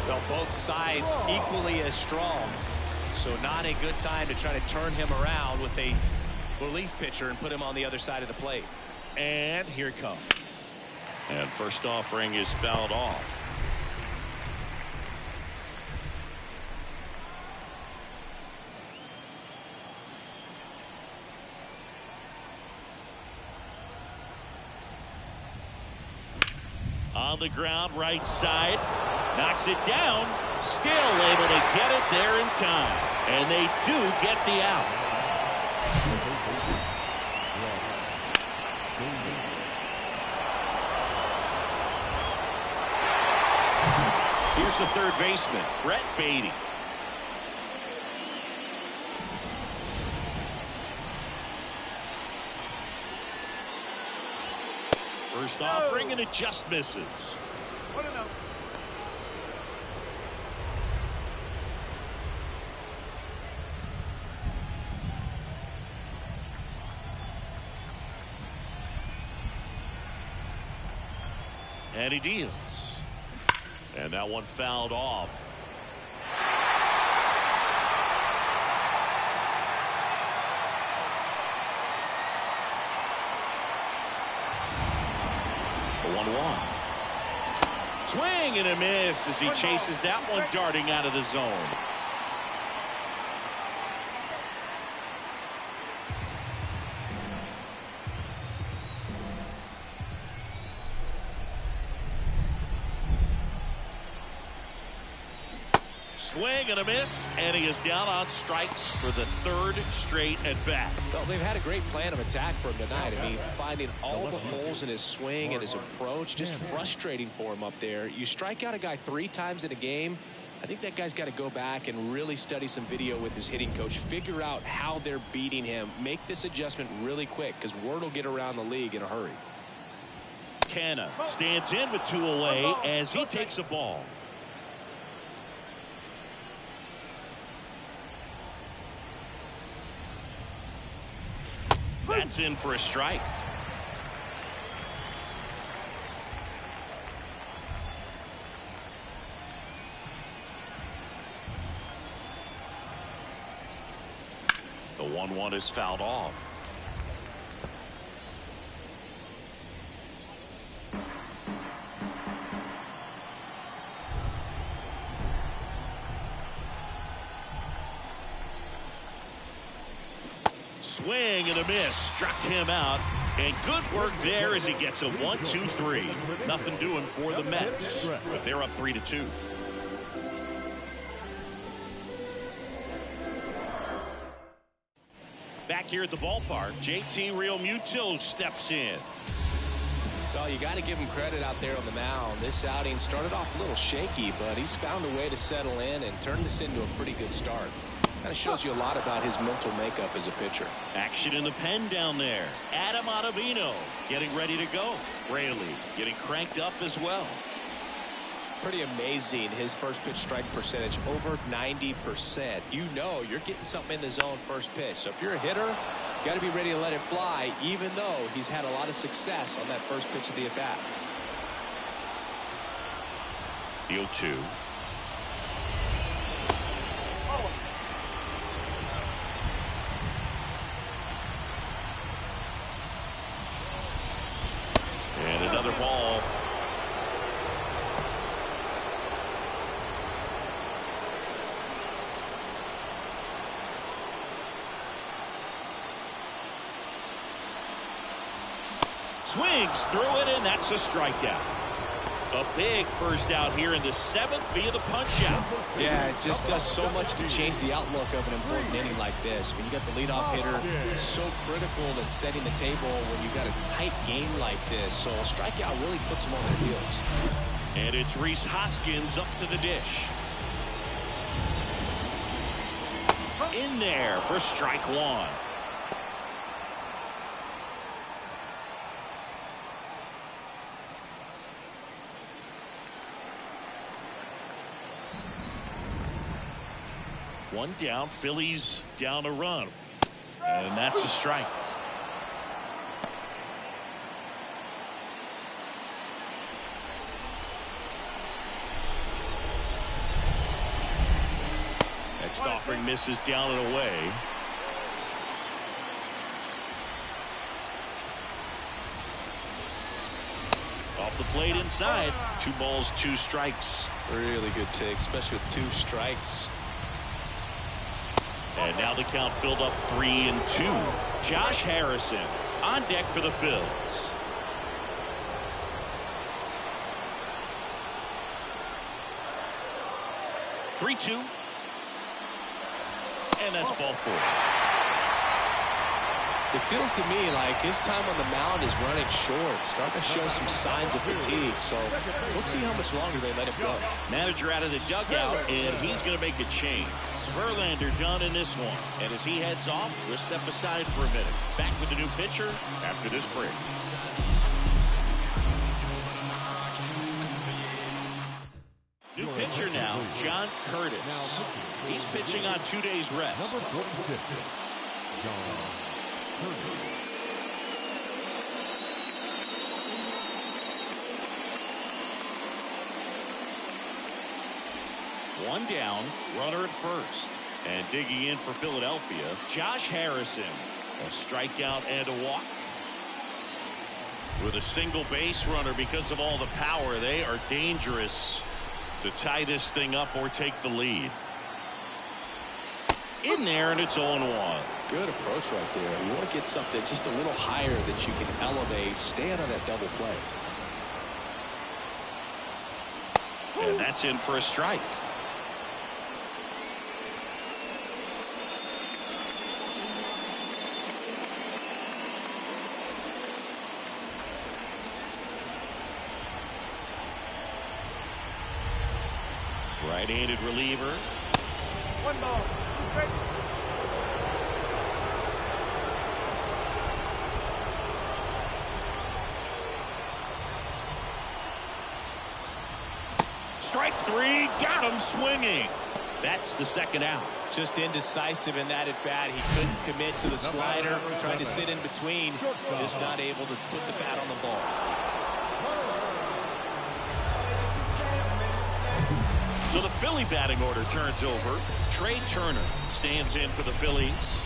Well, both sides equally as strong, so not a good time to try to turn him around with a relief pitcher and put him on the other side of the plate. And here it comes. And first offering is fouled off. On the ground, right side, knocks it down, still able to get it there in time, and they do get the out. Here's the third baseman, Brett Beatty. First offering, and it just misses. 1-0. And he deals. And that one fouled off. The 1-1. Swing and a miss as he chases that one darting out of the zone. Swing and a miss, and he is down on strikes for the third straight at bat. Well, they've had a great plan of attack for him tonight. I mean, finding all the holes in his swing and his approach, just frustrating for him up there. You strike out a guy 3 times in a game, I think that guy's got to go back and really study some video with his hitting coach, figure out how they're beating him, make this adjustment really quick, because word will get around the league in a hurry. Canna stands in with 2 away as he takes a ball. That's in for a strike. The 1-1 is fouled off. swing and a miss. Struck him out. And good work there as he gets a 1-2-3. Nothing doing for the Mets, but they're up 3-2. Back here at the ballpark, JT Realmuto steps in. Well, you got to give him credit out there on the mound. This outing started off a little shaky, but he's found a way to settle in and turn this into a pretty good start. Kind of shows you a lot about his mental makeup as a pitcher. Action in the pen down there. Adam Ottavino getting ready to go. Raley getting cranked up as well. Pretty amazing, his first pitch strike percentage over 90%. You know you're getting something in the zone first pitch. So if you're a hitter, you got to be ready to let it fly, even though he's had a lot of success on that first pitch of the at-bat. The 0-2. And another ball. Swings through it, and that's a strikeout. A big first out here in the 7th via the punch out. Yeah, it just does so much to change the outlook of an important inning like this. When you got the leadoff hitter, it's so critical in setting the table when you got a tight game like this. So a strikeout really puts them on their heels. And it's Rhys Hoskins up to the dish. In there for strike one. One down, Phillies down a run. And that's a strike. Next offering misses down and away. Off the plate inside. 2 balls, 2 strikes. Really good take, especially with 2 strikes. And now the count filled up 3-2. Josh Harrison on deck for the Phillies. (3-2). And that's ball 4. It feels to me like his time on the mound is running short, starting to show some signs of fatigue. So we'll see how much longer they let him go. Manager out of the dugout, and he's going to make a change. Verlander done in this one. And as he heads off, we'll step aside for a minute. Back with the new pitcher after this break. New pitcher now, John Curtis. He's pitching on 2 days rest. Number 46, John Curtis. One down, runner at first. And digging in for Philadelphia, Josh Harrison. A strikeout and a walk. With a single base runner, because of all the power, they are dangerous to tie this thing up or take the lead. In there, and it's 0-1. Good approach right there. You want to get something just a little higher that you can elevate. Stay out of that double play. And that's in for a strike. Right-handed reliever. 1 ball, 2 strikes. Strike 3, got him swinging. That's the 2nd out. Just indecisive in that at bat. He couldn't commit to the slider, trying to sit in between, just not able to put the bat on the ball. So the Philly batting order turns over. Trey Turner stands in for the Phillies.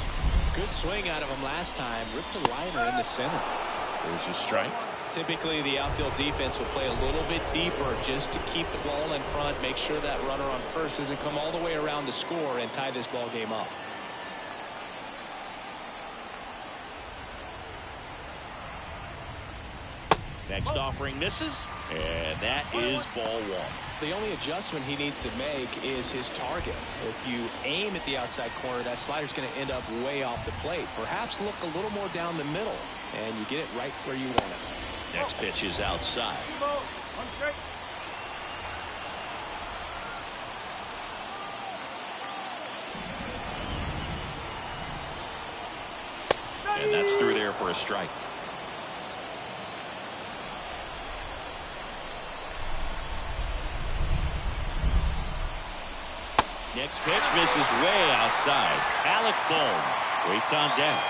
Good swing out of him last time. Ripped a liner in the center. There's a strike. Typically, the outfield defense will play a little bit deeper just to keep the ball in front, make sure that runner on first doesn't come all the way around to score and tie this ball game up. Next offering misses, and that is ball one. The only adjustment he needs to make is his target. If you aim at the outside corner, that slider's going to end up way off the plate. Perhaps look a little more down the middle, and you get it right where you want it. Next pitch is outside. One strike. And that's through there for a strike. Next pitch misses way outside. Alec Bohm waits on deck.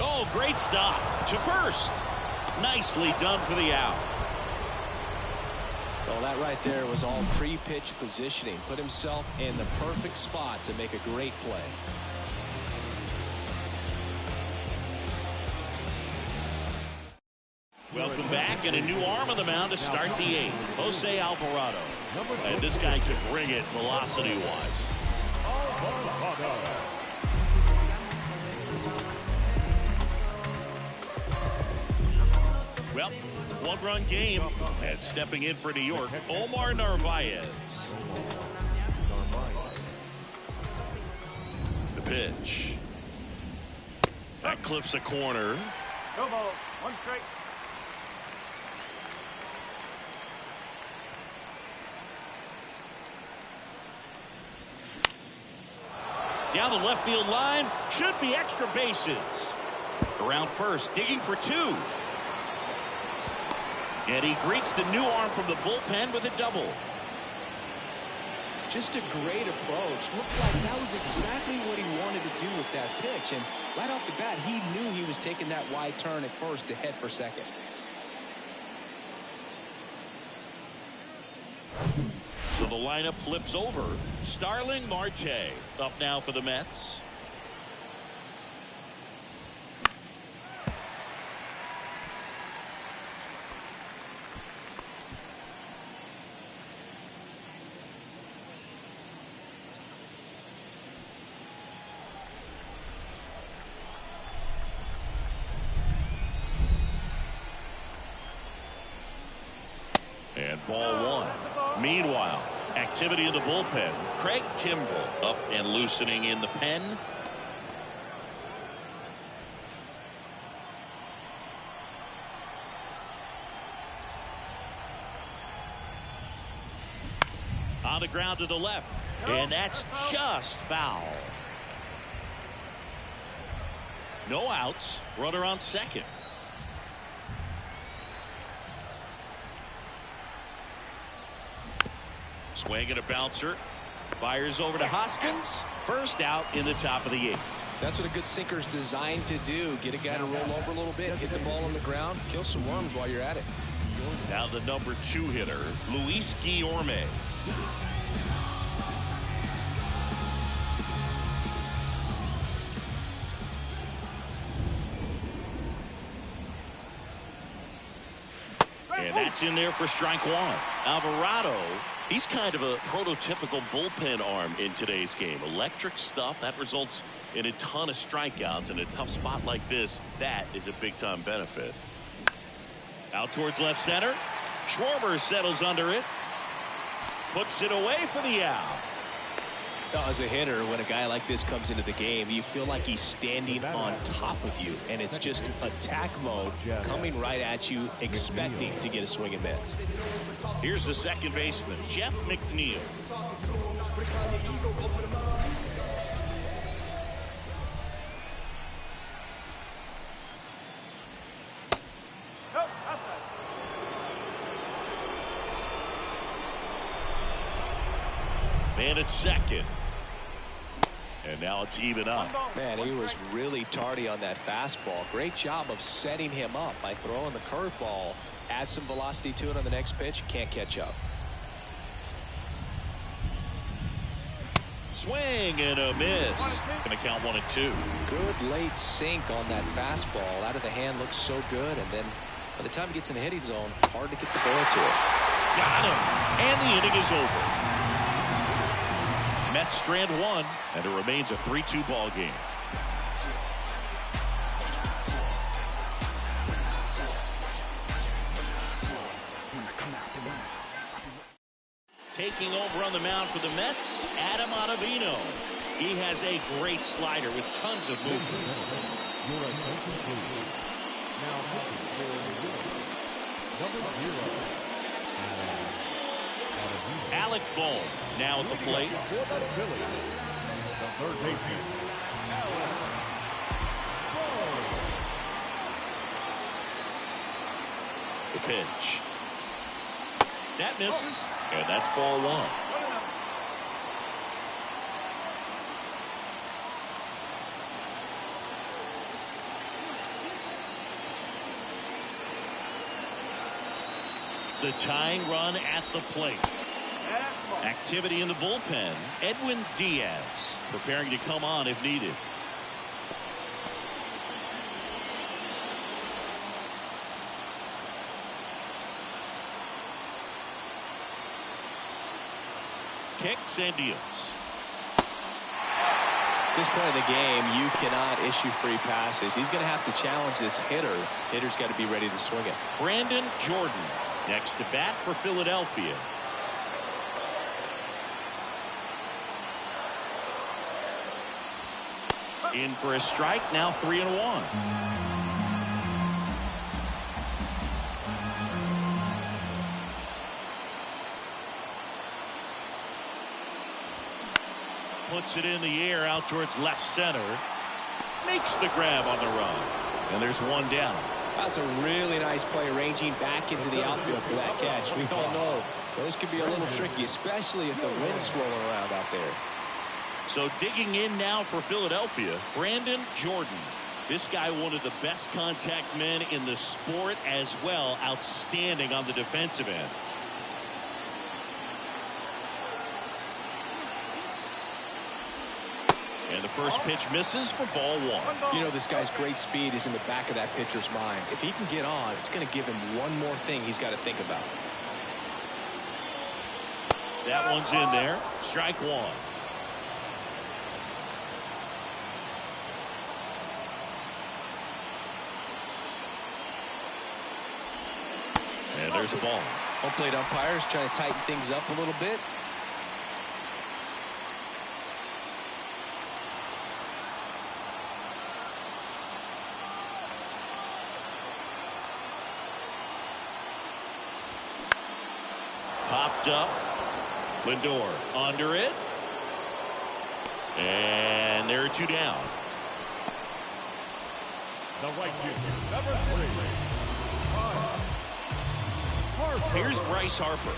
Oh, great stop to first. Nicely done for the out. Well, that right there was all pre-pitch positioning. Put himself in the perfect spot to make a great play. Welcome back, and a new arm on the mound to start the eighth. Jose Alvarado. And this guy can bring it velocity-wise. Well, one-run game, and stepping in for New York, Omar Narvaez. The pitch. That clips a corner. No ball. One strike. Down the left field line, should be extra bases. Around first, digging for two. And he greets the new arm from the bullpen with a double. Just a great approach. Looked like that was exactly what he wanted to do with that pitch. And right off the bat, he knew he was taking that wide turn at first to head for second. So the lineup flips over. Starling Marte up now for the Mets. And ball one. Meanwhile, activity in the bullpen. Craig Kimbrell up and loosening in the pen. On the ground to the left. And that's just foul. No outs. Runner on second. Swing and a bouncer. Fires over to Hoskins. First out in the top of the eighth. That's what a good sinker's designed to do. Get a guy to roll over a little bit, hit the ball on the ground, kill some worms while you're at it. Now the number 2 hitter, Luis Guillorme. And that's in there for strike one. Alvarado, he's kind of a prototypical bullpen arm in today's game. Electric stuff that results in a ton of strikeouts. In a tough spot like this, that is a big time benefit. Out towards left center. Schwarber settles under it. Puts it away for the out. Now, as a hitter, when a guy like this comes into the game, you feel like he's standing on top of you, and it's just attack mode coming right at you, expecting to get a swing and miss. Here's the second baseman, Jeff McNeil. Man at second. And now it's even up. Man, he was really tardy on that fastball. Great job of setting him up by throwing the curveball. Add some velocity to it on the next pitch. Can't catch up. Swing and a miss. Going to count 1-2. Good late sink on that fastball. Out of the hand looks so good. And then by the time it gets in the hitting zone, hard to get the ball to it. Got him. And the inning is over. Mets strand one, and it remains a 3-2 ball game. Taking over on the mound for the Mets, Adam Ottavino. He has a great slider with tons of movement. Your attention, please. Now pitching for number 0, Alec Bohm now at the plate. For the Phillies, the third baseman, Alec Bohm. The pitch. That misses, and that's ball one. The tying run at the plate. Activity in the bullpen. Edwin Diaz preparing to come on if needed. Kicks and deals. At this point in the game, you cannot issue free passes. He's going to have to challenge this hitter. Hitter's got to be ready to swing it. Brandon Jordan next to bat for Philadelphia. In for a strike, now 3-1. Puts it in the air out towards left center. Makes the grab on the run. And there's one down. That's a really nice play, ranging back into the outfield for that catch. We all know those can be a little tricky, especially if the wind's swirling around out there. So digging in now for Philadelphia, Brandon Jordan. This guy, one of the best contact men in the sport as well. Outstanding on the defensive end. And the first pitch misses for ball one. You know, this guy's great speed is in the back of that pitcher's mind. If he can get on, it's going to give him one more thing he's got to think about. That one's in there. Strike one. And there's a ball. Home plate umpires trying to tighten things up a little bit. Popped up. Lindor under it. And there are two down. The right fielder, number 3. Here's Bryce Harper.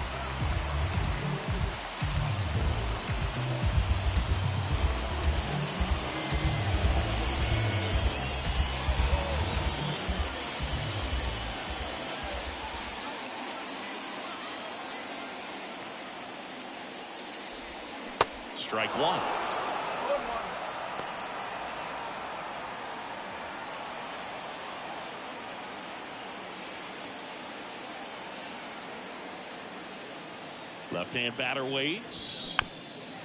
Strike one. Left-hand batter waits.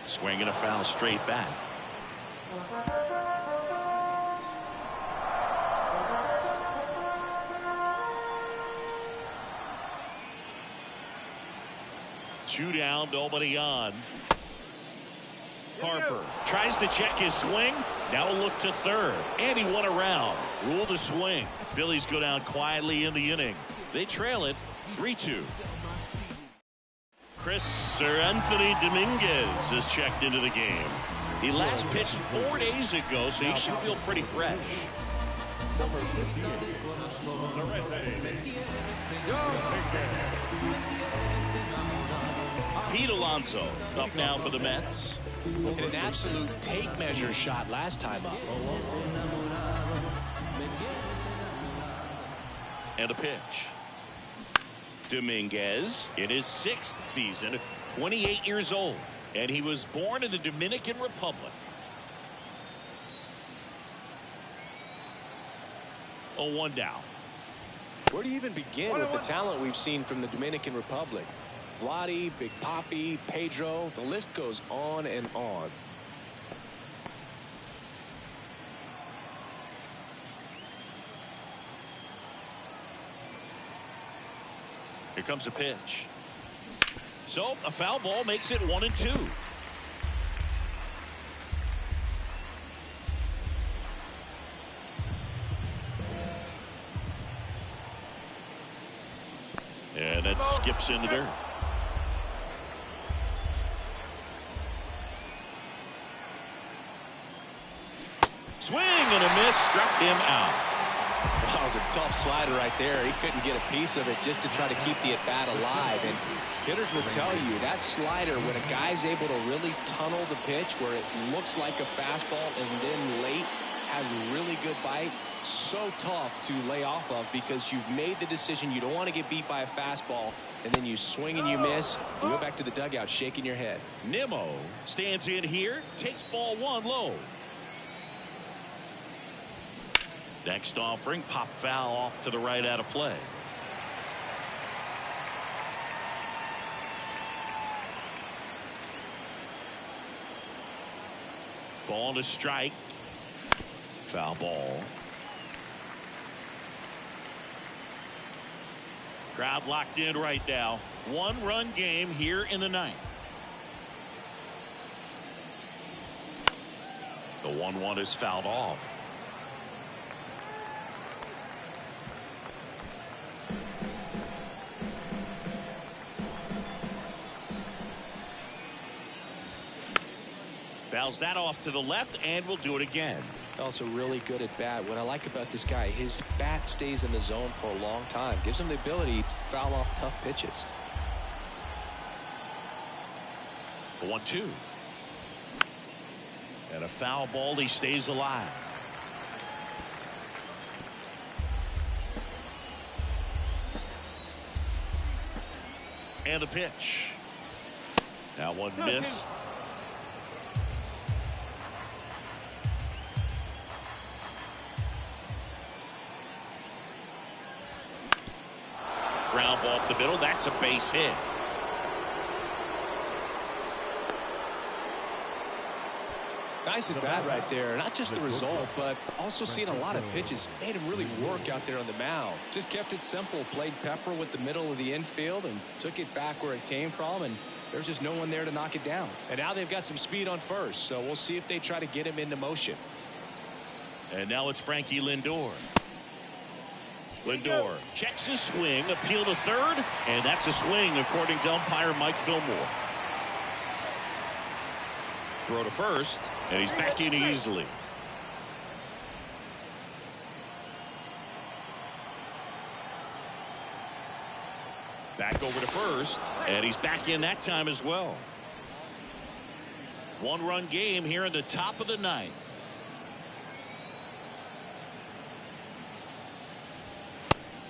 Swinging a foul straight back. Two down, nobody on. Harper tries to check his swing. Now a look to third. And he won around. Rule to swing. Phillies go down quietly in the inning. They trail it 3-2. Anthony Dominguez is checked into the game. He last pitched 4 days ago, so he should feel pretty fresh. Pete Alonso up now for the Mets. Hit an absolute tape measure shot last time up. And a pitch. Dominguez in his 6th season, 28 years old, and he was born in the Dominican Republic. One down. Where do you even begin with the talent we've seen from the Dominican Republic? Vladdy, Big Papi, Pedro. The list goes on and on. Here comes a pitch. So a foul ball makes it 1-2. And that skips in the dirt. Swing and a miss, struck him out. That was a tough slider right there. He couldn't get a piece of it just to try to keep the at-bat alive. And hitters will tell you that slider, when a guy's able to really tunnel the pitch where it looks like a fastball and then late has really good bite, so tough to lay off of because you've made the decision you don't want to get beat by a fastball, and then you swing and you miss. You go back to the dugout shaking your head. Nimmo stands in here, takes ball one low. Next offering, pop foul off to the right out of play. Ball to strike. Foul ball. Crowd locked in right now. 1-run game here in the 9th. The 1-1 is fouled off. Fouls that off to the left and will do it again. Also really good at bat. What I like about this guy, his bat stays in the zone for a long time. Gives him the ability to foul off tough pitches. The 1-2. And a foul ball. He stays alive. And the pitch. That one missed. Ground ball up the middle. That's a base hit. Nice at bat right there. Not just the result, but also seeing a lot of pitches. Made him really work out there on the mound. Just kept it simple. Played pepper with the middle of the infield and took it back where it came from. And there's just no one there to knock it down. And now they've got some speed on first. So we'll see if they try to get him into motion. And now it's Frankie Lindor. Lindor checks his swing, appeal to third, and that's a swing according to umpire Mike Fillmore. Throw to first, and he's back in easily. Back over to first, and he's back in that time as well. 1-run game here in the top of the 9th.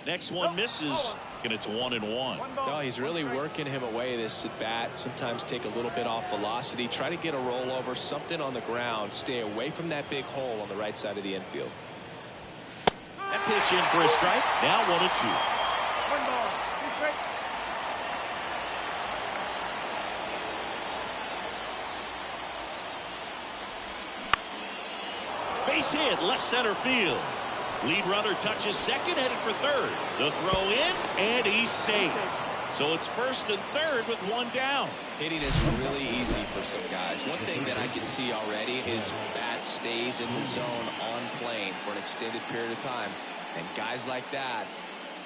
Next one misses, and it's 1-1. No, he's really working him away this at bat. Sometimes take a little bit off velocity. Try to get a rollover, something on the ground. Stay away from that big hole on the right side of the infield. That pitch in for a strike. Now 1-2. 1 ball, 2 strikes. Base hit, left center field. Lead runner touches second, headed for third. The throw in, and he's safe. So it's first and third with one down. Hitting is really easy for some guys. One thing that I can see already is bat stays in the zone on plane for an extended period of time. And guys like that,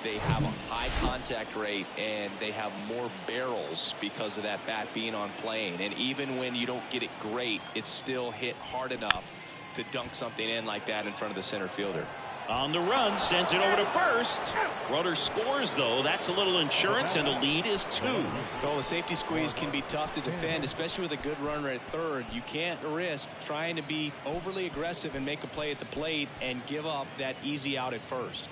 they have a high contact rate and they have more barrels because of that bat being on plane. And even when you don't get it great, it's still hit hard enough to dunk something in like that in front of the center fielder. On the run, sends it over to first. Runner scores, though. That's a little insurance, and the lead is 2. Well, the safety squeeze can be tough to defend, especially with a good runner at third. You can't risk trying to be overly aggressive and make a play at the plate and give up that easy out at first.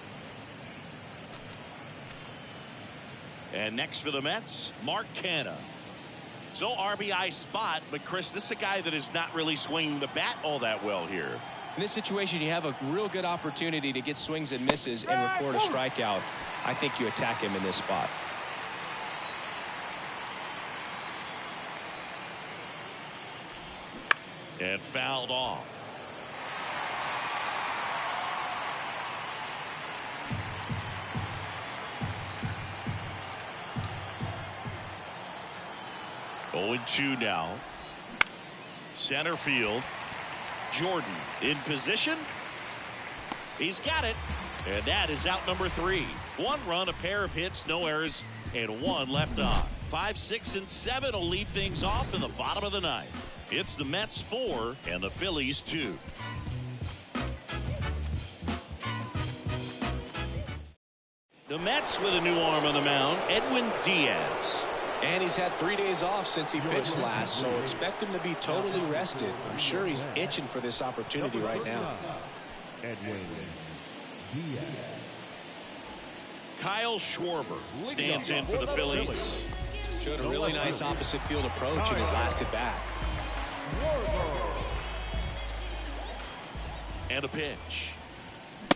And next for the Mets, Mark Canha. So RBI spot, but Chris, this is a guy that is not really swinging the bat all that well here. In this situation, you have a real good opportunity to get swings and misses and record a strikeout. I think you attack him in this spot. And fouled off. Oh, 2 now. Center field. Jordan in position. He's got it. And that is out number 3. 1 run, a pair of hits, no errors, and 1 left on. 5, 6, and 7 will lead things off in the bottom of the 9th. It's the Mets 4 and the Phillies 2. The Mets with a new arm on the mound, Edwin Diaz. And he's had 3 days off since he pitched last, so expect him to be totally rested. I'm sure he's itching for this opportunity right now. Edwin Diaz. Kyle Schwarber stands in for the Phillies. Showed a really nice opposite field approach in his last at bat. And a pitch.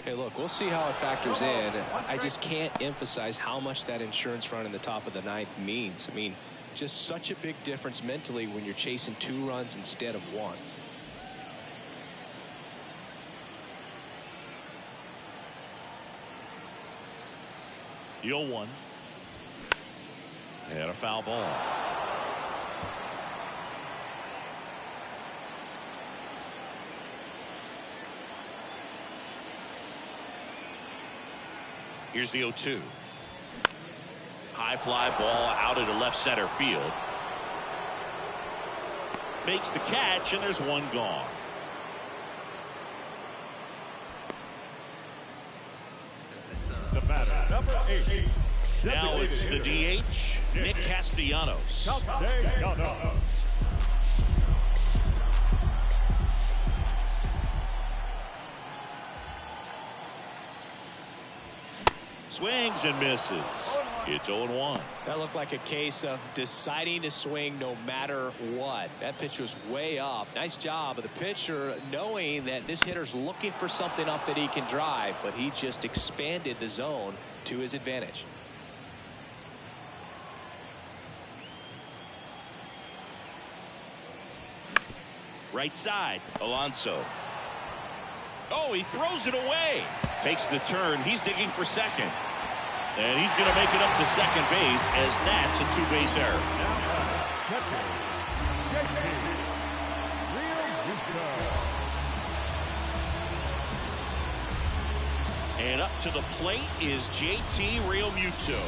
Hey, look, we'll see how it factors in. I just can't emphasize how much that insurance run in the top of the 9th means. I mean, just such a big difference mentally when you're chasing 2 runs instead of 1. The 0-1. And a foul ball. Here's the 0-2. High fly ball out into left center field. Makes the catch, and there's 1 gone. The batter, number 8. Now it's the DH, Nick Castellanos. Castellanos. Swings and misses. It's 0-1. That looked like a case of deciding to swing no matter what. That pitch was way up. Nice job of the pitcher knowing that this hitter's looking for something up that he can drive, but he just expanded the zone to his advantage. Right side, Alonso. Oh, he throws it away. Takes the turn. He's digging for second. And he's going to make it up to second base as that's a 2-base error. And up to the plate is JT Realmuto.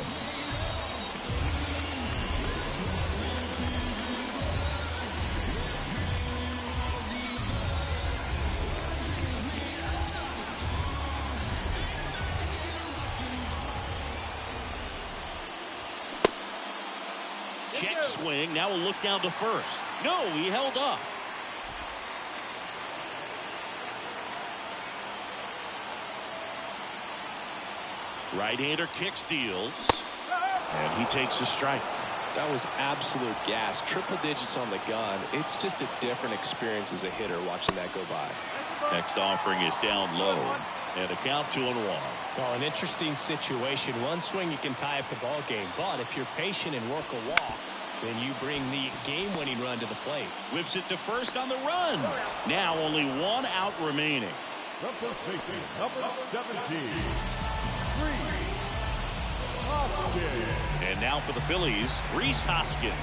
Check swing. Now we'll look down to first. No, he held up. Right-hander kick steals. And he takes a strike. That was absolute gas. Triple digits on the gun. It's just a different experience as a hitter watching that go by. Next offering is down low. And a count 2-1. Well, an interesting situation. One swing you can tie up the ball game, but if you're patient and work a walk, then you bring the game-winning run to the plate. Whips it to first on the run. Now only 1 out remaining. From first baseman, number 17, Hoskins. And now for the Phillies, Rhys Hoskins.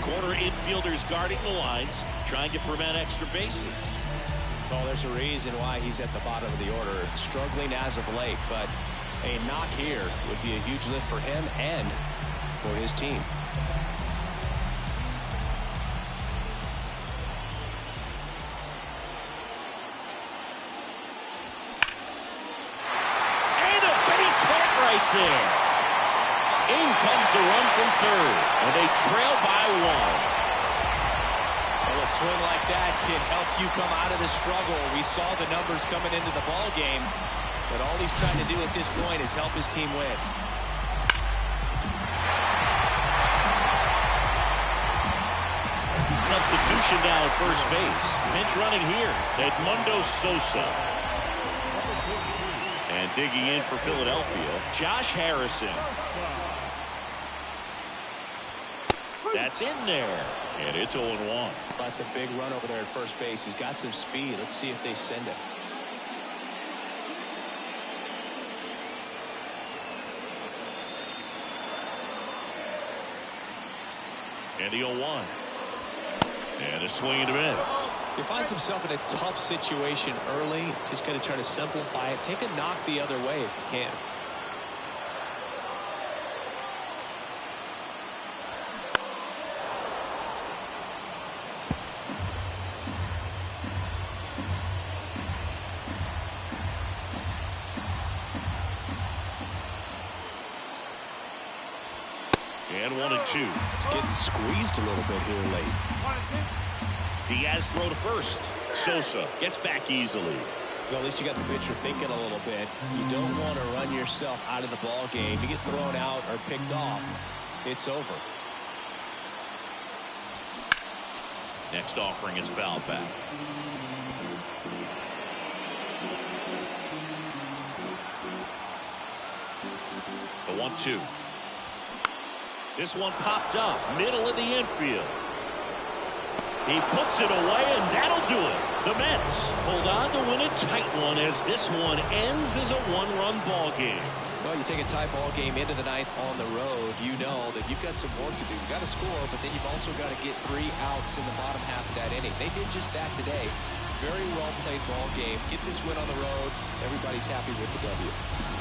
Corner infielders guarding the lines, trying to prevent extra bases. Well, there's a reason why he's at the bottom of the order, struggling as of late, but a knock here would be a huge lift for him and for his team. And a base hit right there. In comes the run from third, and they trail by 1. A swing like that can help you come out of the struggle. We saw the numbers coming into the ball game, but all he's trying to do at this point is help his team win. Substitution now at first base. Pinch running here, Edmundo Sosa. And digging in for Philadelphia, Josh Harrison. That's in there. And it's 0-1. That's a big run over there at first base. He's got some speed. Let's see if they send it. And the 0-1. And a swing and a miss. He finds himself in a tough situation early. Just got to try to simplify it. Take a knock the other way if you can. And 1-2. It's getting squeezed a little bit here late. Diaz throw to first. Sosa gets back easily. Well, at least you got the pitcher thinking a little bit. You don't want to run yourself out of the ball game. You get thrown out or picked off, it's over. Next offering is foul back. The 1-2. This one popped up, middle of the infield. He puts it away, and that'll do it. The Mets hold on to win a tight one as this one ends as a one-run ball game. Well, you take a tie ball game into the ninth on the road, you know that you've got some work to do. You've got to score, but then you've also got to get 3 outs in the bottom half of that inning. They did just that today. Very well played ball game. Get this win on the road. Everybody's happy with the W.